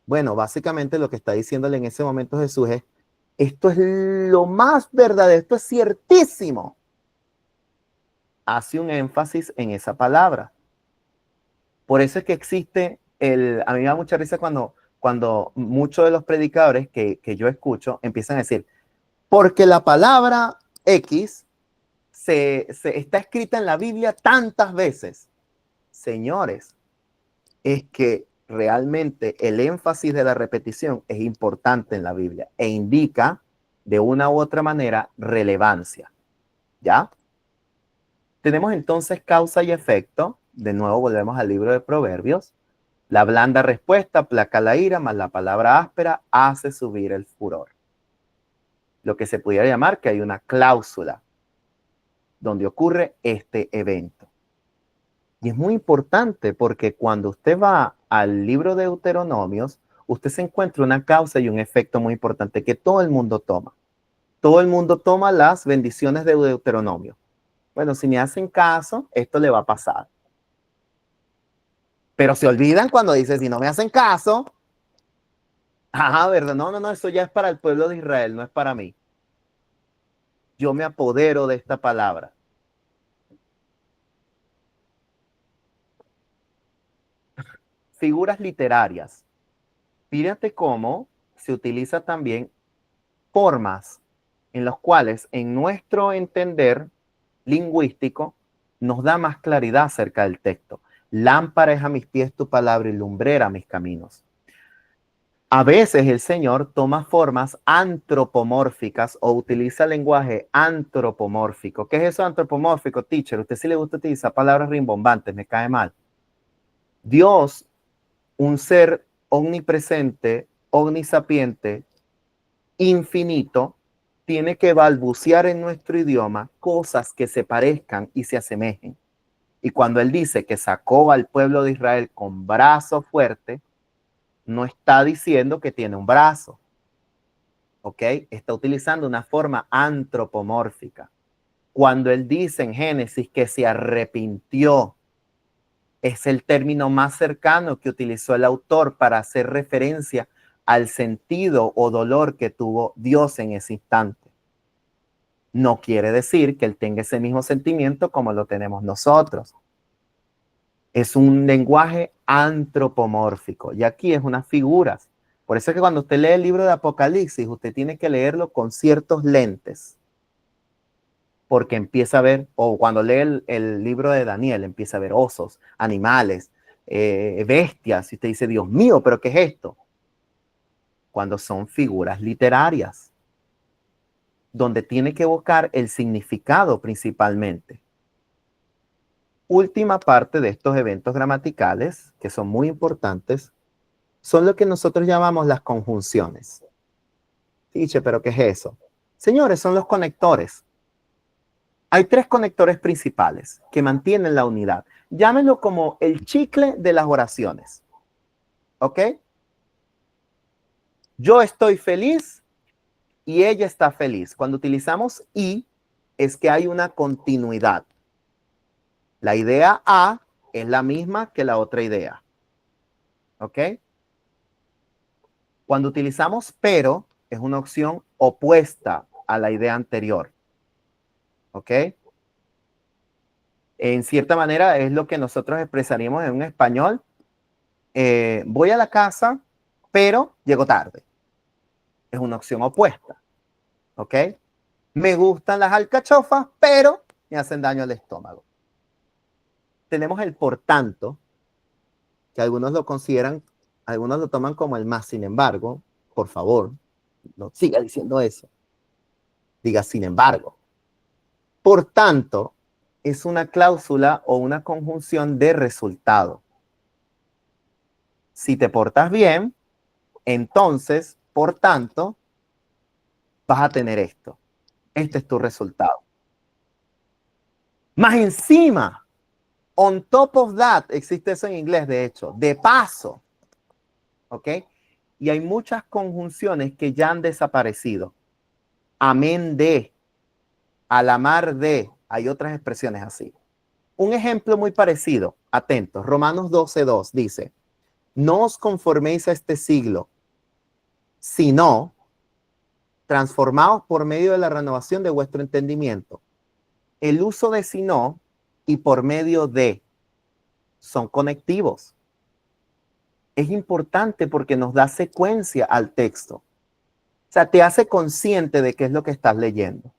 Bueno, básicamente lo que está diciéndole en ese momento Jesús es, esto es lo más verdadero, esto es ciertísimo. Hace un énfasis en esa palabra. Por eso es que existe a mí me da mucha risa cuando muchos de los predicadores que yo escucho empiezan a decir, porque la palabra X se está escrita en la Biblia tantas veces. Señores, es que realmente el énfasis de la repetición es importante en la Biblia e indica de una u otra manera relevancia. ¿Ya? Tenemos entonces causa y efecto. De nuevo volvemos al libro de Proverbios. La blanda respuesta aplaca la ira, mas la palabra áspera hace subir el furor. Lo que se pudiera llamar que hay una cláusula donde ocurre este evento. Y es muy importante porque cuando usted va al libro de Deuteronomios, usted se encuentra una causa y un efecto muy importante que todo el mundo toma. Todo el mundo toma las bendiciones de Deuteronomio. Bueno, si me hacen caso, esto le va a pasar. Pero se olvidan cuando dice, si no me hacen caso, ¿verdad? No, eso ya es para el pueblo de Israel, no es para mí. Yo me apodero de esta palabra. Figuras literarias. Fíjate cómo se utiliza también formas en las cuales en nuestro entender lingüístico nos da más claridad acerca del texto. Lámpara es a mis pies tu palabra y lumbrera a mis caminos. A veces el Señor toma formas antropomórficas o utiliza lenguaje antropomórfico. ¿Qué es eso antropomórfico, teacher? Usted sí le gusta utilizar palabras rimbombantes, me cae mal. Dios, un ser omnipresente, omnisapiente, infinito, tiene que balbucear en nuestro idioma cosas que se parezcan y se asemejen. Y cuando él dice que sacó al pueblo de Israel con brazo fuerte, no está diciendo que tiene un brazo. ¿Ok? Está utilizando una forma antropomórfica. Cuando él dice en Génesis que se arrepintió, es el término más cercano que utilizó el autor para hacer referencia al sentido o dolor que tuvo Dios en ese instante. No quiere decir que él tenga ese mismo sentimiento como lo tenemos nosotros. Es un lenguaje antropomórfico y aquí es unas figuras. Por eso es que cuando usted lee el libro de Apocalipsis, usted tiene que leerlo con ciertos lentes. Porque empieza a ver, o cuando lee el libro de Daniel, empieza a ver osos, animales, bestias. Y usted dice, Dios mío, ¿pero qué es esto? Cuando son figuras literarias, donde tiene que evocar el significado principalmente. Última parte de estos eventos gramaticales, que son muy importantes, son lo que nosotros llamamos las conjunciones. Dice, ¿pero qué es eso? Señores, son los conectores. Hay 3 conectores principales que mantienen la unidad. Llámenlo como el chicle de las oraciones. ¿Ok? Yo estoy feliz y ella está feliz. Cuando utilizamos y, es que hay una continuidad. La idea A es la misma que la otra idea. ¿Ok? Cuando utilizamos pero, es una opción opuesta a la idea anterior. ¿Ok? En cierta manera es lo que nosotros expresaríamos en un español. Voy a la casa, pero llego tarde. Es una opción opuesta. ¿Ok? Me gustan las alcachofas, pero me hacen daño al estómago. Tenemos el por tanto, que algunos lo consideran, algunos lo toman como el más sin embargo. Por favor, no siga diciendo eso. Diga sin embargo. Por tanto, es una cláusula o una conjunción de resultado. Si te portas bien, entonces, por tanto, vas a tener esto. Este es tu resultado. Más encima, on top of that, existe eso en inglés, de hecho, de paso. ¿Ok? Y hay muchas conjunciones que ya han desaparecido. Amén de, a la mar de, hay otras expresiones así. Un ejemplo muy parecido, atentos, Romanos 12:2 dice, no os conforméis a este siglo, sino transformaos por medio de la renovación de vuestro entendimiento. El uso de sino y por medio de son conectivos. Es importante porque nos da secuencia al texto. O sea, te hace consciente de qué es lo que estás leyendo.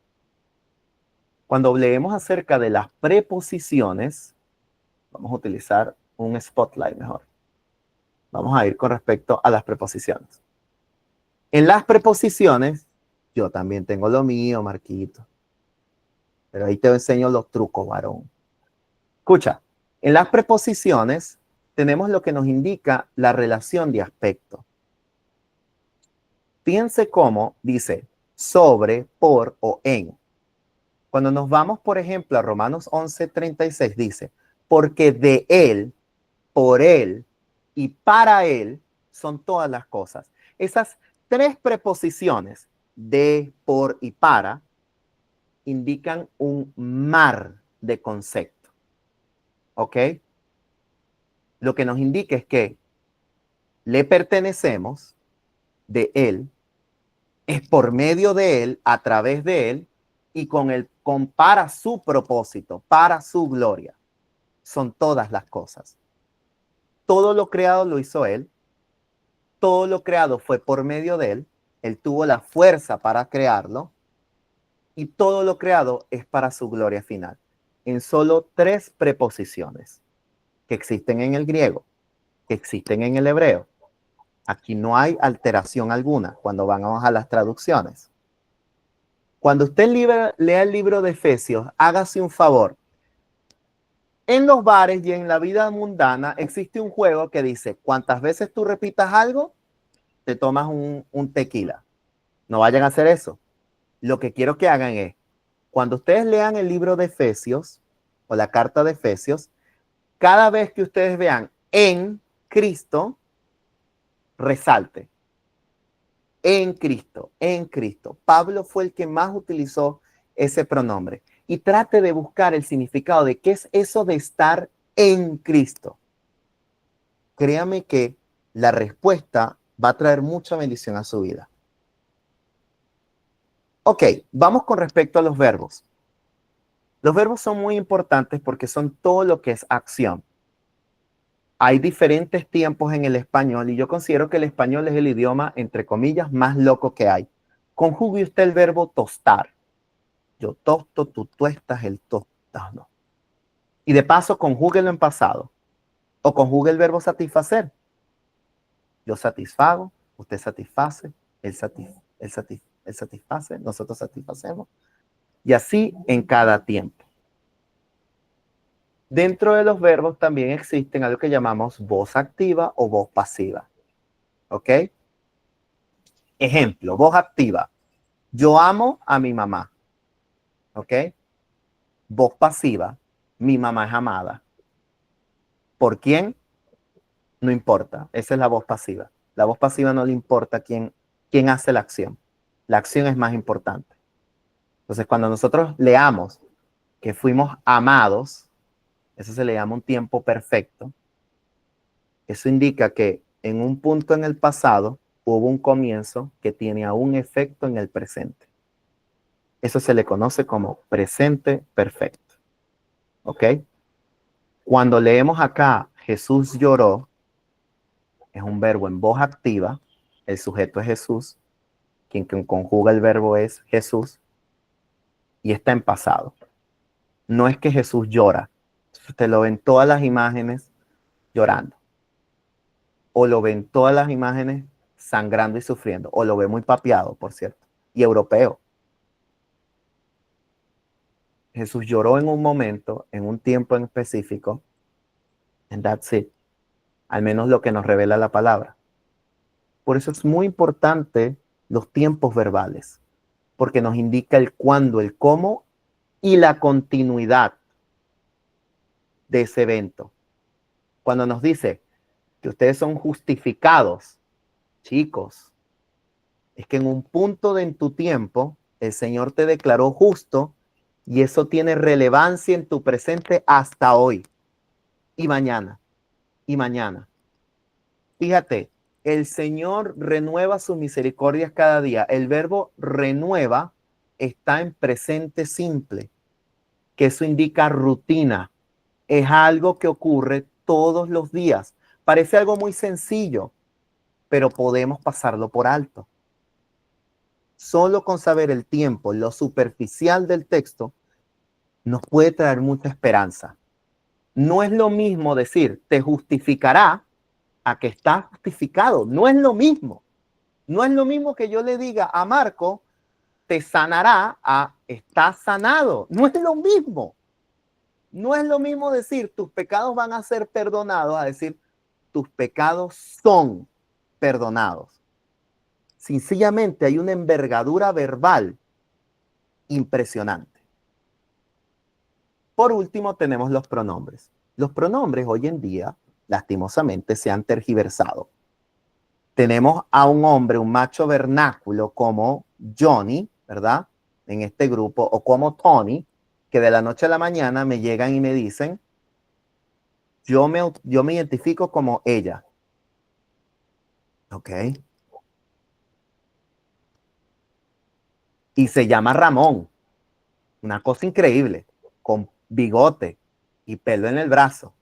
Cuando leemos acerca de las preposiciones, vamos a utilizar un spotlight mejor. Vamos a ir con respecto a las preposiciones. En las preposiciones, yo también tengo lo mío, Marquito. Pero ahí te enseño los trucos, varón. Escucha, en las preposiciones tenemos lo que nos indica la relación de aspecto. Fíjense cómo dice sobre, por o en. Cuando nos vamos, por ejemplo, a Romanos 11:36, dice, porque de él, por él y para él son todas las cosas. Esas tres preposiciones, de, por y para, indican un mar de concepto. ¿Ok? Lo que nos indica es que le pertenecemos, de él, es por medio de él, a través de él, y con para su propósito, para su gloria. Son todas las cosas. Todo lo creado lo hizo él. Todo lo creado fue por medio de él. Él tuvo la fuerza para crearlo. Y todo lo creado es para su gloria final. En solo tres preposiciones que existen en el griego, que existen en el hebreo. Aquí no hay alteración alguna cuando vamos a las traducciones. Cuando usted lea el libro de Efesios, hágase un favor. En los bares y en la vida mundana existe un juego que dice, cuantas veces tú repitas algo, te tomas un tequila. No vayan a hacer eso. Lo que quiero que hagan es, cuando ustedes lean el libro de Efesios o la carta de Efesios, cada vez que ustedes vean en Cristo, resalte. En Cristo, en Cristo. Pablo fue el que más utilizó ese pronombre. Y trate de buscar el significado de qué es eso de estar en Cristo. Créame que la respuesta va a traer mucha bendición a su vida. Ok, vamos con respecto a los verbos. Los verbos son muy importantes porque son todo lo que es acción. Hay diferentes tiempos en el español y yo considero que el español es el idioma, entre comillas, más loco que hay. Conjugue usted el verbo tostar. Yo tosto, tú tuestas, el tostado. Y de paso, conjúguelo en pasado. O conjugue el verbo satisfacer. Yo satisfago, usted satisface, él satisface, nosotros satisfacemos. Y así en cada tiempo. Dentro de los verbos también existen algo que llamamos voz activa o voz pasiva. ¿Ok? Ejemplo, voz activa. Yo amo a mi mamá. ¿Ok? Voz pasiva. Mi mamá es amada. ¿Por quién? No importa. Esa es la voz pasiva. La voz pasiva no le importa quién hace la acción. La acción es más importante. Entonces, cuando nosotros leamos que fuimos amados, eso se le llama un tiempo perfecto. Eso indica que en un punto en el pasado hubo un comienzo que tiene aún efecto en el presente. Eso se le conoce como presente perfecto. ¿Ok? Cuando leemos acá, Jesús lloró, es un verbo en voz activa, el sujeto es Jesús, quien conjuga el verbo es Jesús, y está en pasado. No es que Jesús llora. Usted lo ve en todas las imágenes llorando. O lo ve en todas las imágenes sangrando y sufriendo. O lo ve muy papiado, por cierto. Y europeo. Jesús lloró en un momento, en un tiempo en específico. And that's it. Al menos lo que nos revela la palabra. Por eso es muy importante los tiempos verbales. Porque nos indica el cuándo, el cómo y la continuidad de ese evento. Cuando nos dice que ustedes son justificados, chicos, es que en un punto en tu tiempo el Señor te declaró justo y eso tiene relevancia en tu presente hasta hoy y mañana y mañana. Fíjate, el Señor renueva sus misericordias cada día. El verbo renueva está en presente simple, que eso indica rutina. Es algo que ocurre todos los días. Parece algo muy sencillo, pero podemos pasarlo por alto. Solo con saber el tiempo, lo superficial del texto, nos puede traer mucha esperanza. No es lo mismo decir, te justificará, a que está justificado. No es lo mismo. No es lo mismo que yo le diga a Marco, te sanará, a está sanado. No es lo mismo. No es lo mismo decir, tus pecados van a ser perdonados, a decir, tus pecados son perdonados. Sencillamente hay una envergadura verbal impresionante. Por último, tenemos los pronombres. Los pronombres hoy en día, lastimosamente, se han tergiversado. Tenemos a un hombre, un macho vernáculo como Johnny, ¿verdad? En este grupo, o como Tony, que de la noche a la mañana me llegan y me dicen, yo me identifico como ella. ¿Ok? Y se llama Ramón. Una cosa increíble, con bigote y pelo en el brazo.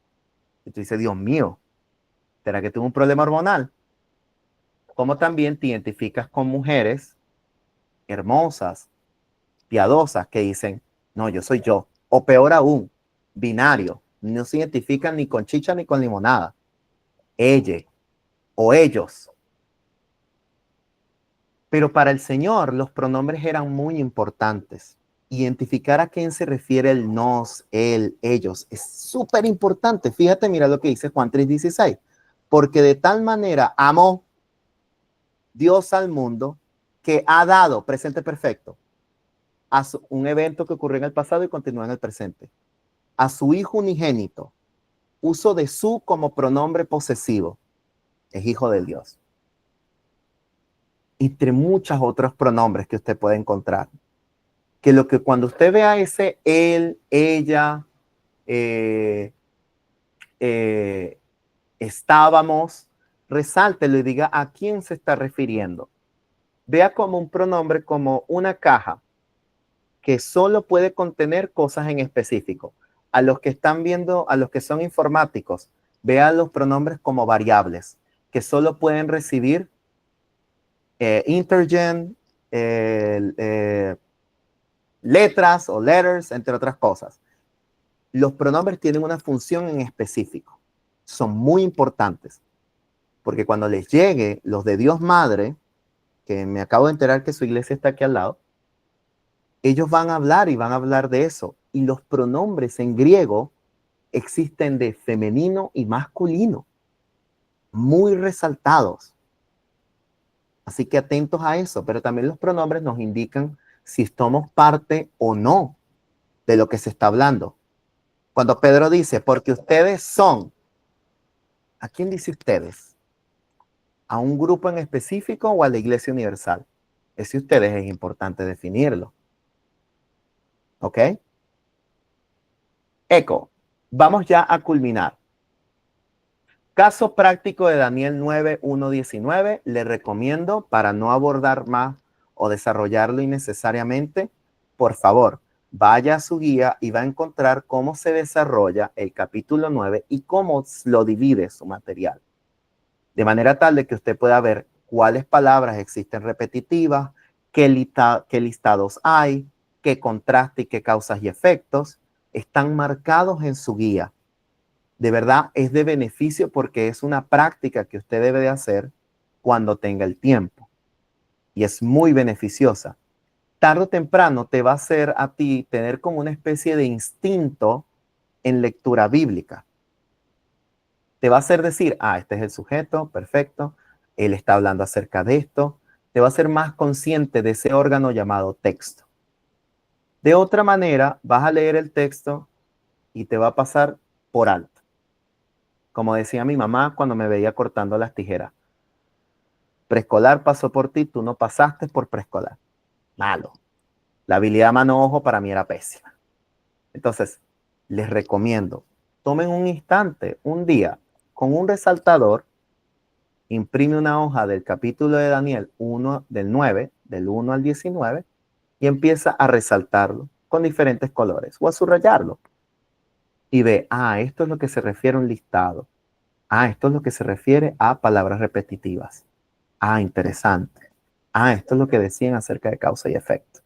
Y tú dices, Dios mío, ¿será que tuvo un problema hormonal? Como también te identificas con mujeres hermosas, piadosas, que dicen, no, yo soy yo. O peor aún, binario. No se identifican ni con chicha ni con limonada. Ella o ellos. Pero para el Señor los pronombres eran muy importantes. Identificar a quién se refiere el nos, él, ellos. Es súper importante. Fíjate, mira lo que dice Juan 3:16. Porque de tal manera amó Dios al mundo que ha dado, presente perfecto, a un evento que ocurrió en el pasado y continúa en el presente, a su Hijo unigénito, uso de su como pronombre posesivo, es hijo de Dios. Entre muchos otros pronombres que usted puede encontrar. Que lo que cuando usted vea ese él, ella, estábamos, resáltelo y diga a quién se está refiriendo. Vea como un pronombre, como una caja que solo puede contener cosas en específico. A los que están viendo, a los que son informáticos, vean los pronombres como variables, que solo pueden recibir intergen, letras o letters, entre otras cosas. Los pronombres tienen una función en específico. Son muy importantes. Porque cuando les llegue los de Dios Madre, que me acabo de enterar que su iglesia está aquí al lado, ellos van a hablar y van a hablar de eso. Y los pronombres en griego existen de femenino y masculino, muy resaltados. Así que atentos a eso, pero también los pronombres nos indican si somos parte o no de lo que se está hablando. Cuando Pedro dice, porque ustedes son, ¿a quién dice ustedes? ¿A un grupo en específico o a la Iglesia Universal? Ese ustedes es importante definirlo. ¿Ok? Eco, vamos ya a culminar. Caso práctico de Daniel 9:1-19, le recomiendo para no abordar más o desarrollarlo innecesariamente, por favor, vaya a su guía y va a encontrar cómo se desarrolla el capítulo 9 y cómo lo divide su material. De manera tal de que usted pueda ver cuáles palabras existen repetitivas, qué listados hay, qué contraste y qué causas y efectos están marcados en su guía. De verdad es de beneficio porque es una práctica que usted debe de hacer cuando tenga el tiempo. Y es muy beneficiosa. Tarde o temprano te va a hacer a ti tener como una especie de instinto en lectura bíblica. Te va a hacer decir, este es el sujeto, perfecto, él está hablando acerca de esto. Te va a hacer más consciente de ese órgano llamado texto. De otra manera, vas a leer el texto y te va a pasar por alto. Como decía mi mamá cuando me veía cortando las tijeras. Preescolar pasó por ti, tú no pasaste por preescolar. Malo. La habilidad mano-ojo para mí era pésima. Entonces, les recomiendo, tomen un instante, un día, con un resaltador, imprime una hoja del capítulo de Daniel 1, del 9, del 1 al 19, y empieza a resaltarlo con diferentes colores o a subrayarlo. y ve, esto es lo que se refiere a un listado. Esto es lo que se refiere a palabras repetitivas. Interesante. Esto es lo que decían acerca de causa y efecto.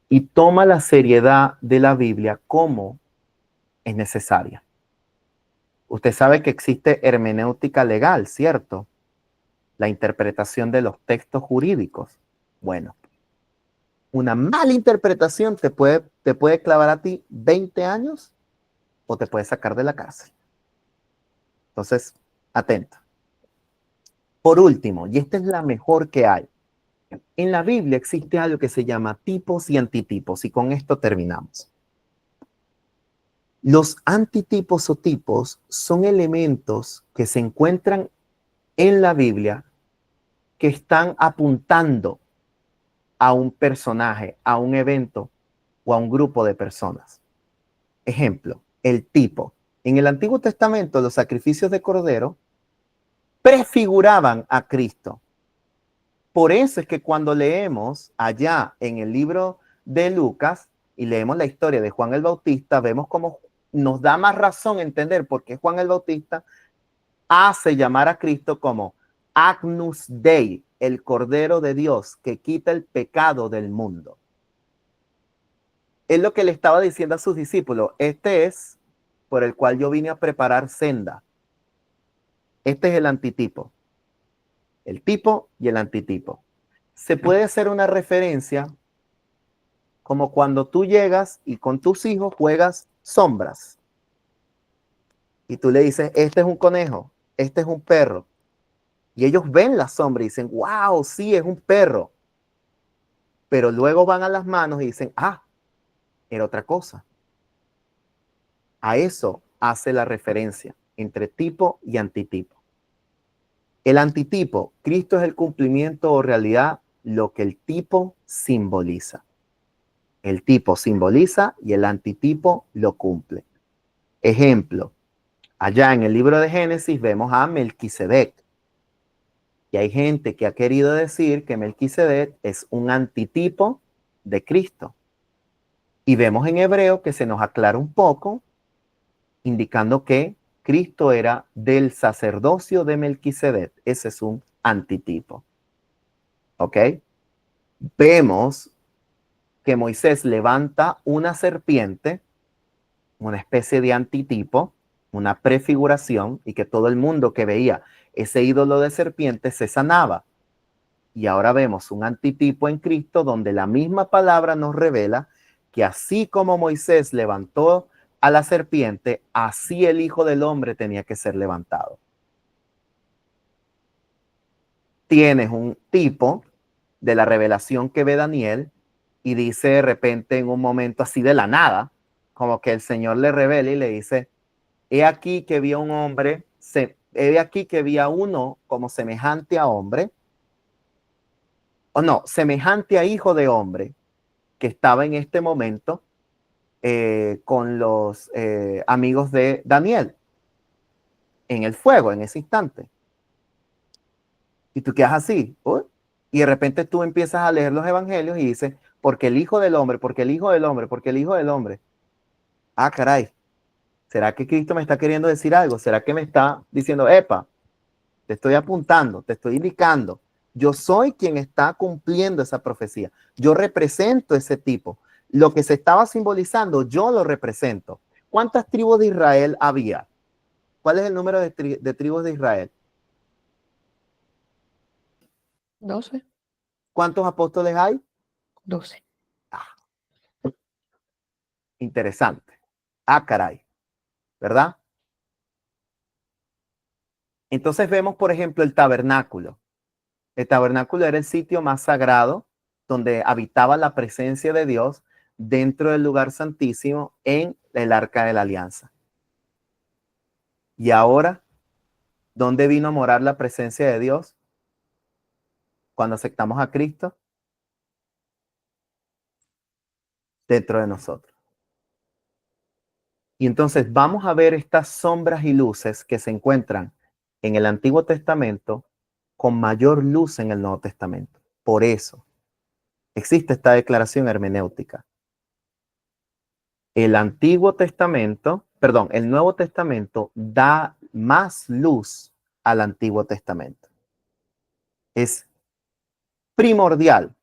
Y toma la seriedad de la Biblia como es necesaria. Usted sabe que existe hermenéutica legal, ¿cierto? La interpretación de los textos jurídicos. Bueno, una mala interpretación te puede clavar a ti 20 años o te puede sacar de la cárcel. Entonces, atento. Por último, y esta es la mejor que hay, en la Biblia existe algo que se llama tipos y antitipos, y con esto terminamos. Los antitipos o tipos son elementos que se encuentran en la Biblia que están apuntando a un personaje, a un evento o a un grupo de personas. Ejemplo, el tipo. En el Antiguo Testamento, los sacrificios de cordero prefiguraban a Cristo. Por eso es que cuando leemos allá en el libro de Lucas y leemos la historia de Juan el Bautista, vemos cómo nos da más razón entender por qué Juan el Bautista hace llamar a Cristo como Agnus Dei, el Cordero de Dios que quita el pecado del mundo. Es lo que le estaba diciendo a sus discípulos. Este es por el cual yo vine a preparar senda. Este es el antitipo. El tipo y el antitipo. Se puede hacer una referencia como cuando tú llegas y con tus hijos juegas sombras. Y tú le dices, este es un conejo, este es un perro. Y ellos ven la sombra y dicen, wow, sí, es un perro. Pero luego van a las manos y dicen, era otra cosa. A eso hace la referencia entre tipo y antitipo. El antitipo, Cristo es el cumplimiento o realidad, lo que el tipo simboliza. El tipo simboliza y el antitipo lo cumple. Ejemplo, allá en el libro de Génesis vemos a Melquisedec. Y hay gente que ha querido decir que Melquisedec es un antitipo de Cristo. Y vemos en Hebreo que se nos aclara un poco, indicando que Cristo era del sacerdocio de Melquisedec. Ese es un antitipo. ¿Ok? Vemos que Moisés levanta una serpiente, una especie de antitipo, una prefiguración, y que todo el mundo que veía ese ídolo de serpiente se sanaba. Y ahora vemos un antitipo en Cristo donde la misma palabra nos revela que así como Moisés levantó a la serpiente, así el Hijo del Hombre tenía que ser levantado. Tienes un tipo de la revelación que ve Daniel y dice de repente en un momento así de la nada, como que el Señor le revela y le dice, he aquí que vi a un hombre, he aquí que vi a uno como semejante a hombre, o no, semejante a hijo de hombre, que estaba en este momento con los amigos de Daniel en el fuego, en ese instante. Y tú quedas así, y de repente tú empiezas a leer los evangelios y dices, porque el Hijo del Hombre, porque el Hijo del Hombre, porque el Hijo del Hombre. Caray, ¿será que Cristo me está queriendo decir algo? ¿Será que me está diciendo, epa, te estoy apuntando, te estoy indicando? Yo soy quien está cumpliendo esa profecía. Yo represento ese tipo. Lo que se estaba simbolizando, yo lo represento. ¿Cuántas tribus de Israel había? ¿Cuál es el número de tribus de Israel? 12. ¿Cuántos apóstoles hay? 12. Interesante. Caray. ¿Verdad? Entonces vemos, por ejemplo, el tabernáculo. El tabernáculo era el sitio más sagrado donde habitaba la presencia de Dios dentro del lugar santísimo en el arca de la alianza. Y ahora, ¿dónde vino a morar la presencia de Dios cuando aceptamos a Cristo? Dentro de nosotros. Y entonces vamos a ver estas sombras y luces que se encuentran en el Antiguo Testamento con mayor luz en el Nuevo Testamento. Por eso existe esta declaración hermenéutica. el Antiguo Testamento, perdón, el Nuevo Testamento da más luz al Antiguo Testamento. Es primordial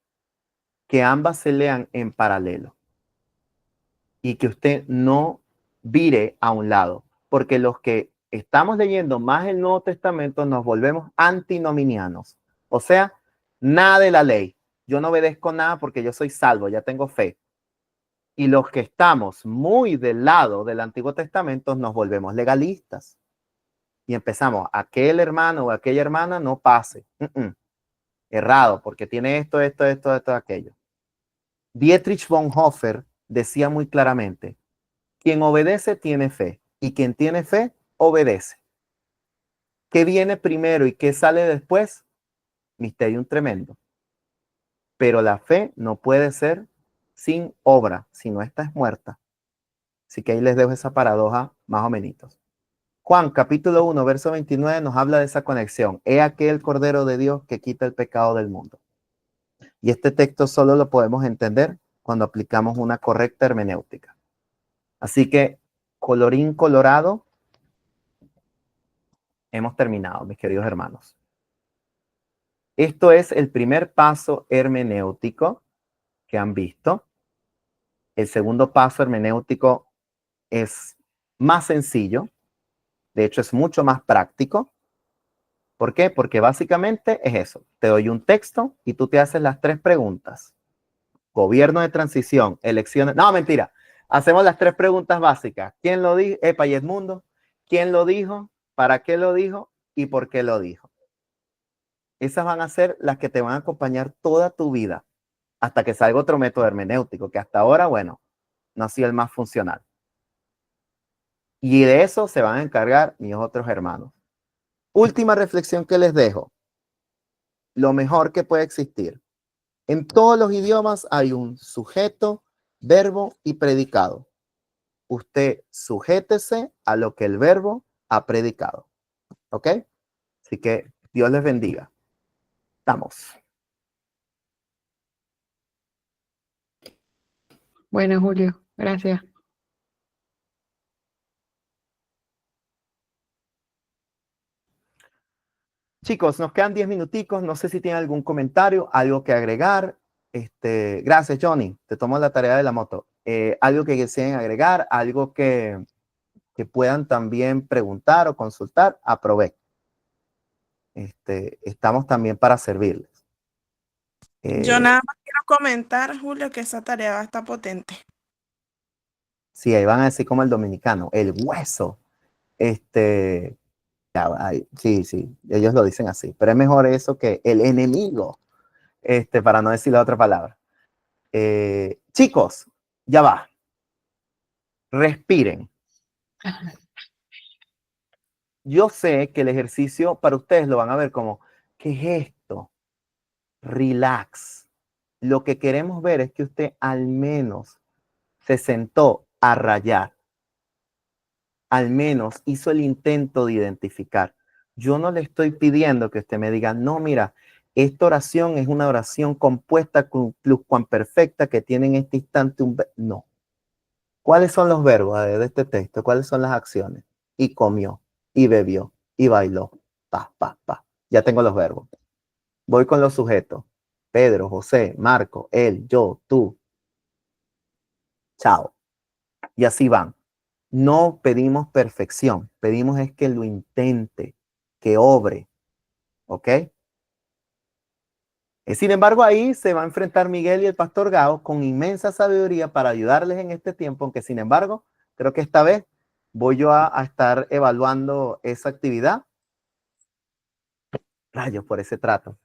que ambas se lean en paralelo y que usted no vire a un lado, porque los que estamos leyendo más el Nuevo Testamento nos volvemos antinominianos, o sea, nada de la ley. Yo no obedezco nada porque yo soy salvo, ya tengo fe. Y los que estamos muy del lado del Antiguo Testamento nos volvemos legalistas y empezamos, aquel hermano o aquella hermana no pase. Errado, porque tiene esto, aquello. Dietrich Bonhoeffer decía muy claramente, quien obedece tiene fe y quien tiene fe obedece. ¿Qué viene primero y qué sale después? Misterio tremendo. Pero la fe no puede ser sin obra, si no, esta es muerta. Así que ahí les dejo esa paradoja más o menos. Juan, capítulo 1, verso 29, nos habla de esa conexión. He aquí el Cordero de Dios que quita el pecado del mundo. Y este texto solo lo podemos entender cuando aplicamos una correcta hermenéutica. Así que, colorín colorado, hemos terminado, mis queridos hermanos. Esto es el primer paso hermenéutico que han visto. El segundo paso hermenéutico es más sencillo. De hecho, es mucho más práctico. ¿Por qué? Porque básicamente es eso. Te doy un texto y tú te haces las 3 preguntas. Gobierno de transición, elecciones. No, mentira. Hacemos las 3 preguntas básicas. ¿Quién lo dijo? Epa y Edmundo. ¿Quién lo dijo? ¿Para qué lo dijo? ¿Y por qué lo dijo? Esas van a ser las que te van a acompañar toda tu vida hasta que salga otro método hermenéutico, que hasta ahora, bueno, no ha sido el más funcional. Y de eso se van a encargar mis otros hermanos. Última reflexión que les dejo. Lo mejor que puede existir. En todos los idiomas hay un sujeto, verbo y predicado. Usted sujétese a lo que el verbo ha predicado. ¿Ok? Así que Dios les bendiga. Estamos. Bueno, Julio, gracias. Chicos, nos quedan 10 minuticos. No sé si tienen algún comentario, algo que agregar. Gracias, Johnny. Te tomo la tarea de la moto. Algo que deseen agregar, algo que puedan también preguntar o consultar, aprovechen. Estamos también para servirles. Yo nada más quiero comentar, Julio, que esa tarea va a estar potente. Sí, ahí van a decir como el dominicano, el hueso. Sí, ellos lo dicen así, pero es mejor eso que el enemigo, para no decir la otra palabra. Chicos, ya va. Respiren. Yo sé que el ejercicio para ustedes lo van a ver como, ¿qué es esto? Relax. Lo que queremos ver es que usted al menos se sentó a rayar. Al menos hizo el intento de identificar. Yo no le estoy pidiendo que usted me diga, no, mira, esta oración es una oración compuesta con pluscuamperfecta que tiene en este instante un... No. ¿Cuáles son los verbos de este texto? ¿Cuáles son las acciones? Y comió, y bebió, y bailó. Pa, pa, pa. Ya tengo los verbos. Voy con los sujetos. Pedro, José, Marco, él, yo, tú. Chao. Y así van. No pedimos perfección, pedimos es que lo intente, que obre, ¿ok? Sin embargo, ahí se va a enfrentar Miguel y el pastor Gao con inmensa sabiduría para ayudarles en este tiempo, aunque sin embargo, creo que esta vez voy yo a estar evaluando esa actividad. Rayos por ese trato.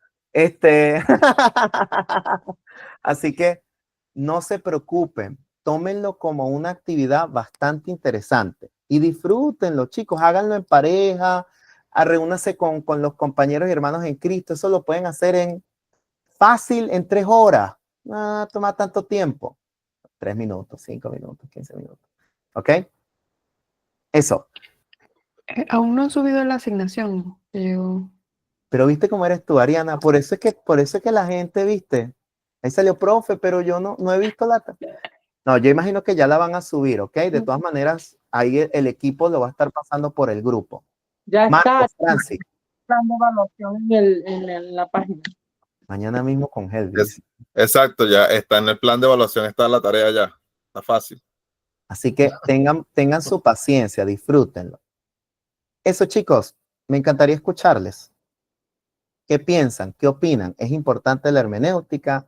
Así que no se preocupen. Tómenlo como una actividad bastante interesante y disfrútenlo, chicos, háganlo en pareja, reúnanse con los compañeros y hermanos en Cristo. Eso lo pueden hacer fácil en 3 horas. No toma tanto tiempo. 3 minutos, 5 minutos, 15 minutos. ¿Ok? Eso. Aún no han subido la asignación. Pero viste cómo eres tú, Ariana. Por eso es que la gente, viste, ahí salió profe, pero yo no he visto No, yo imagino que ya la van a subir, ¿ok? De todas maneras, ahí el equipo lo va a estar pasando por el grupo. Ya está Marcos, Francis, plan de evaluación en la página. mañana mismo con Helvis. Exacto, ya está en el plan de evaluación, está la tarea ya. Está fácil. Así que tengan su paciencia, disfrútenlo. Eso, chicos, me encantaría escucharles. ¿Qué piensan? ¿Qué opinan? ¿Es importante la hermenéutica?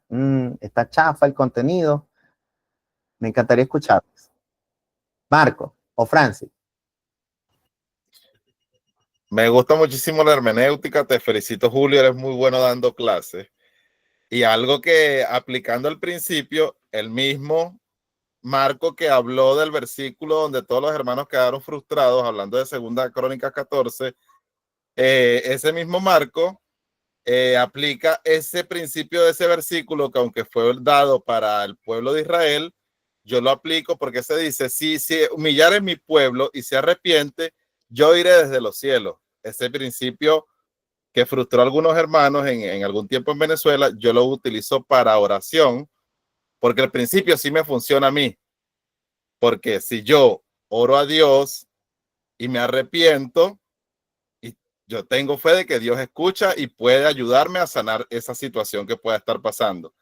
¿Está chafa el contenido? Me encantaría escucharles. Marco o Francis. Me gusta muchísimo la hermenéutica. Te felicito, Julio. Eres muy bueno dando clases. Y algo que aplicando al principio, el mismo Marco que habló del versículo donde todos los hermanos quedaron frustrados, hablando de 2 Crónicas 14, ese mismo Marco aplica ese principio de ese versículo que aunque fue dado para el pueblo de Israel, yo lo aplico porque se dice, si humillar en mi pueblo y se arrepiente, yo iré desde los cielos. Ese principio que frustró a algunos hermanos en algún tiempo en Venezuela, yo lo utilizo para oración, porque el principio sí me funciona a mí. Porque si yo oro a Dios y me arrepiento, y yo tengo fe de que Dios escucha y puede ayudarme a sanar esa situación que pueda estar pasando.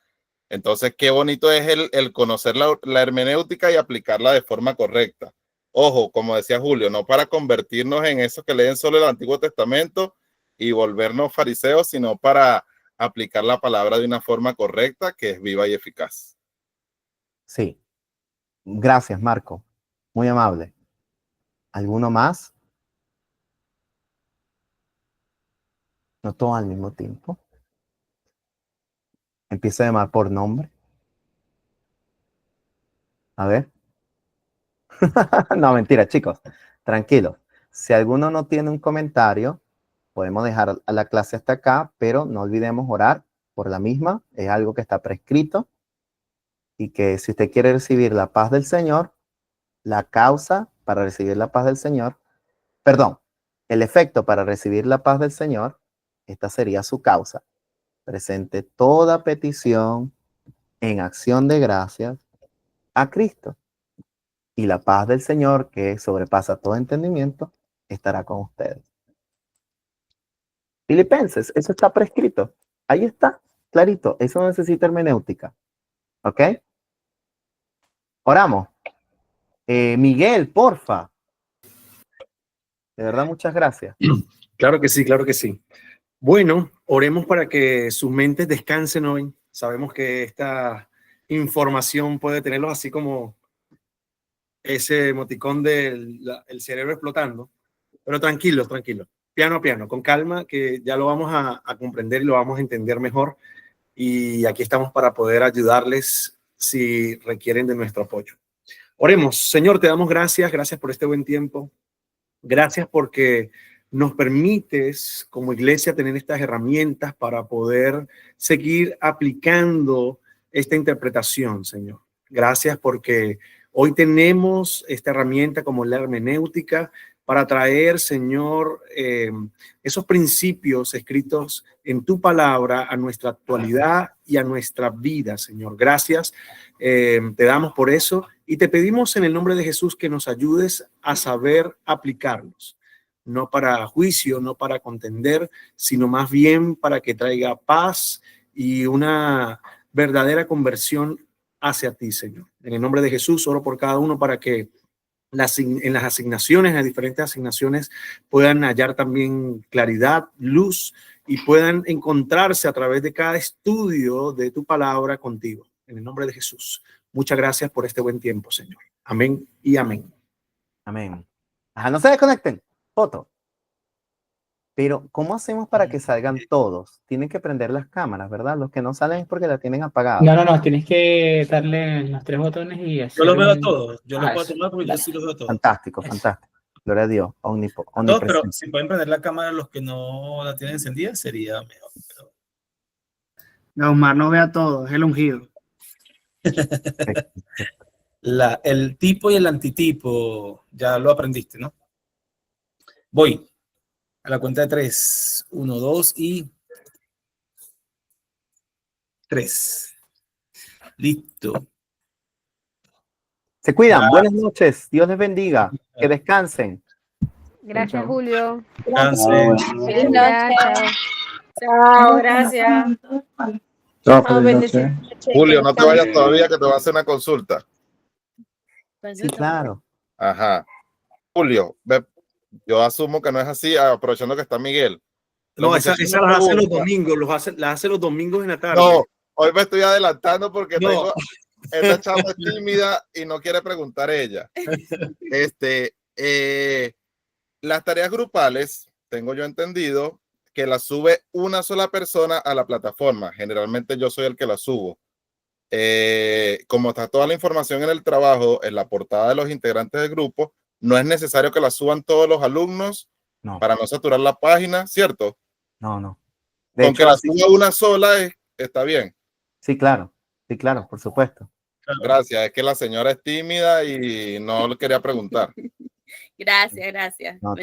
Entonces, qué bonito es el conocer la hermenéutica y aplicarla de forma correcta. Ojo, como decía Julio, no para convertirnos en esos que leen solo el Antiguo Testamento y volvernos fariseos, sino para aplicar la palabra de una forma correcta que es viva y eficaz. Sí. Gracias, Marco. Muy amable. ¿Alguno más? No todo al mismo tiempo. Empieza a llamar por nombre. A ver. No, mentira, chicos. Tranquilos. Si alguno no tiene un comentario, podemos dejar a la clase hasta acá, pero no olvidemos orar por la misma. Es algo que está prescrito. Y que si usted quiere recibir la paz del Señor, la causa para recibir la paz del Señor, perdón, el efecto para recibir la paz del Señor, esta sería su causa. Presente toda petición en acción de gracias a Cristo. Y la paz del Señor, que sobrepasa todo entendimiento, estará con ustedes. Filipenses, eso está prescrito. Ahí está, clarito. Eso no necesita hermenéutica. ¿Ok? Oramos. Miguel, porfa. De verdad, muchas gracias. Claro que sí, claro que sí. Bueno, oremos para que sus mentes descansen hoy. Sabemos que esta información puede tenerlos así como ese emoticón del el cerebro explotando, pero tranquilos, tranquilos, piano a piano, con calma, que ya lo vamos a comprender y lo vamos a entender mejor. Y aquí estamos para poder ayudarles si requieren de nuestro apoyo. Oremos. Señor, te damos gracias, gracias por este buen tiempo. Gracias porque nos permites como iglesia tener estas herramientas para poder seguir aplicando esta interpretación, Señor. Gracias porque hoy tenemos esta herramienta como la hermenéutica para traer, Señor, esos principios escritos en tu palabra a nuestra actualidad y a nuestra vida, Señor. Gracias, te damos por eso y te pedimos en el nombre de Jesús que nos ayudes a saber aplicarlos, no para juicio, no para contender, sino más bien para que traiga paz y una verdadera conversión hacia ti, Señor. En el nombre de Jesús oro por cada uno para que en las asignaciones, en las diferentes asignaciones, puedan hallar también claridad, luz y puedan encontrarse a través de cada estudio de tu palabra contigo. En el nombre de Jesús. Muchas gracias por este buen tiempo, Señor. Amén y amén. Amén. Ajá, no se desconecten. Foto. Pero, ¿cómo hacemos para que salgan todos? Tienen que prender las cámaras, ¿verdad? Los que no salen es porque la tienen apagada. No, tienes que darle los 3 botones y hacer Yo los veo a un- todos. Yo los puedo eso, tomar porque yo dale. sí los veo a todos. Fantástico, Eso. fantástico. Gloria a Dios. A todos, pero Omnipresente. si pueden prender la cámara los que no la tienen encendida, sería mejor. Pero... Gaumar no ve a todos, es el ungido. El tipo y el antitipo, ya lo aprendiste, ¿no? Voy a la cuenta de 3. 1, 2 y 3. Listo. Se cuidan. Buenas noches. Dios les bendiga. Que descansen. Gracias, Julio. Descansen. Feliz día, chao. Chao, gracias. Chao, bendiciones. Julio, no te vayas todavía que te voy a hacer una consulta. Sí, claro. Ajá. Julio, yo asumo que no es así, aprovechando que está Miguel. No, esa las hace los domingos, las hace los domingos en la tarde. No, hoy me estoy adelantando porque No. tengo, esta chava es tímida y no quiere preguntar ella. Las tareas grupales, tengo yo entendido que las sube una sola persona a la plataforma. Generalmente yo soy el que las subo. Como está toda la información en el trabajo, en la portada de los integrantes del grupo, no es necesario que la suban todos los alumnos para no saturar la página, ¿cierto? No. Con que la suba una sola está bien. Sí, claro, por supuesto. Gracias, es que la señora es tímida y no le quería preguntar. Gracias. No,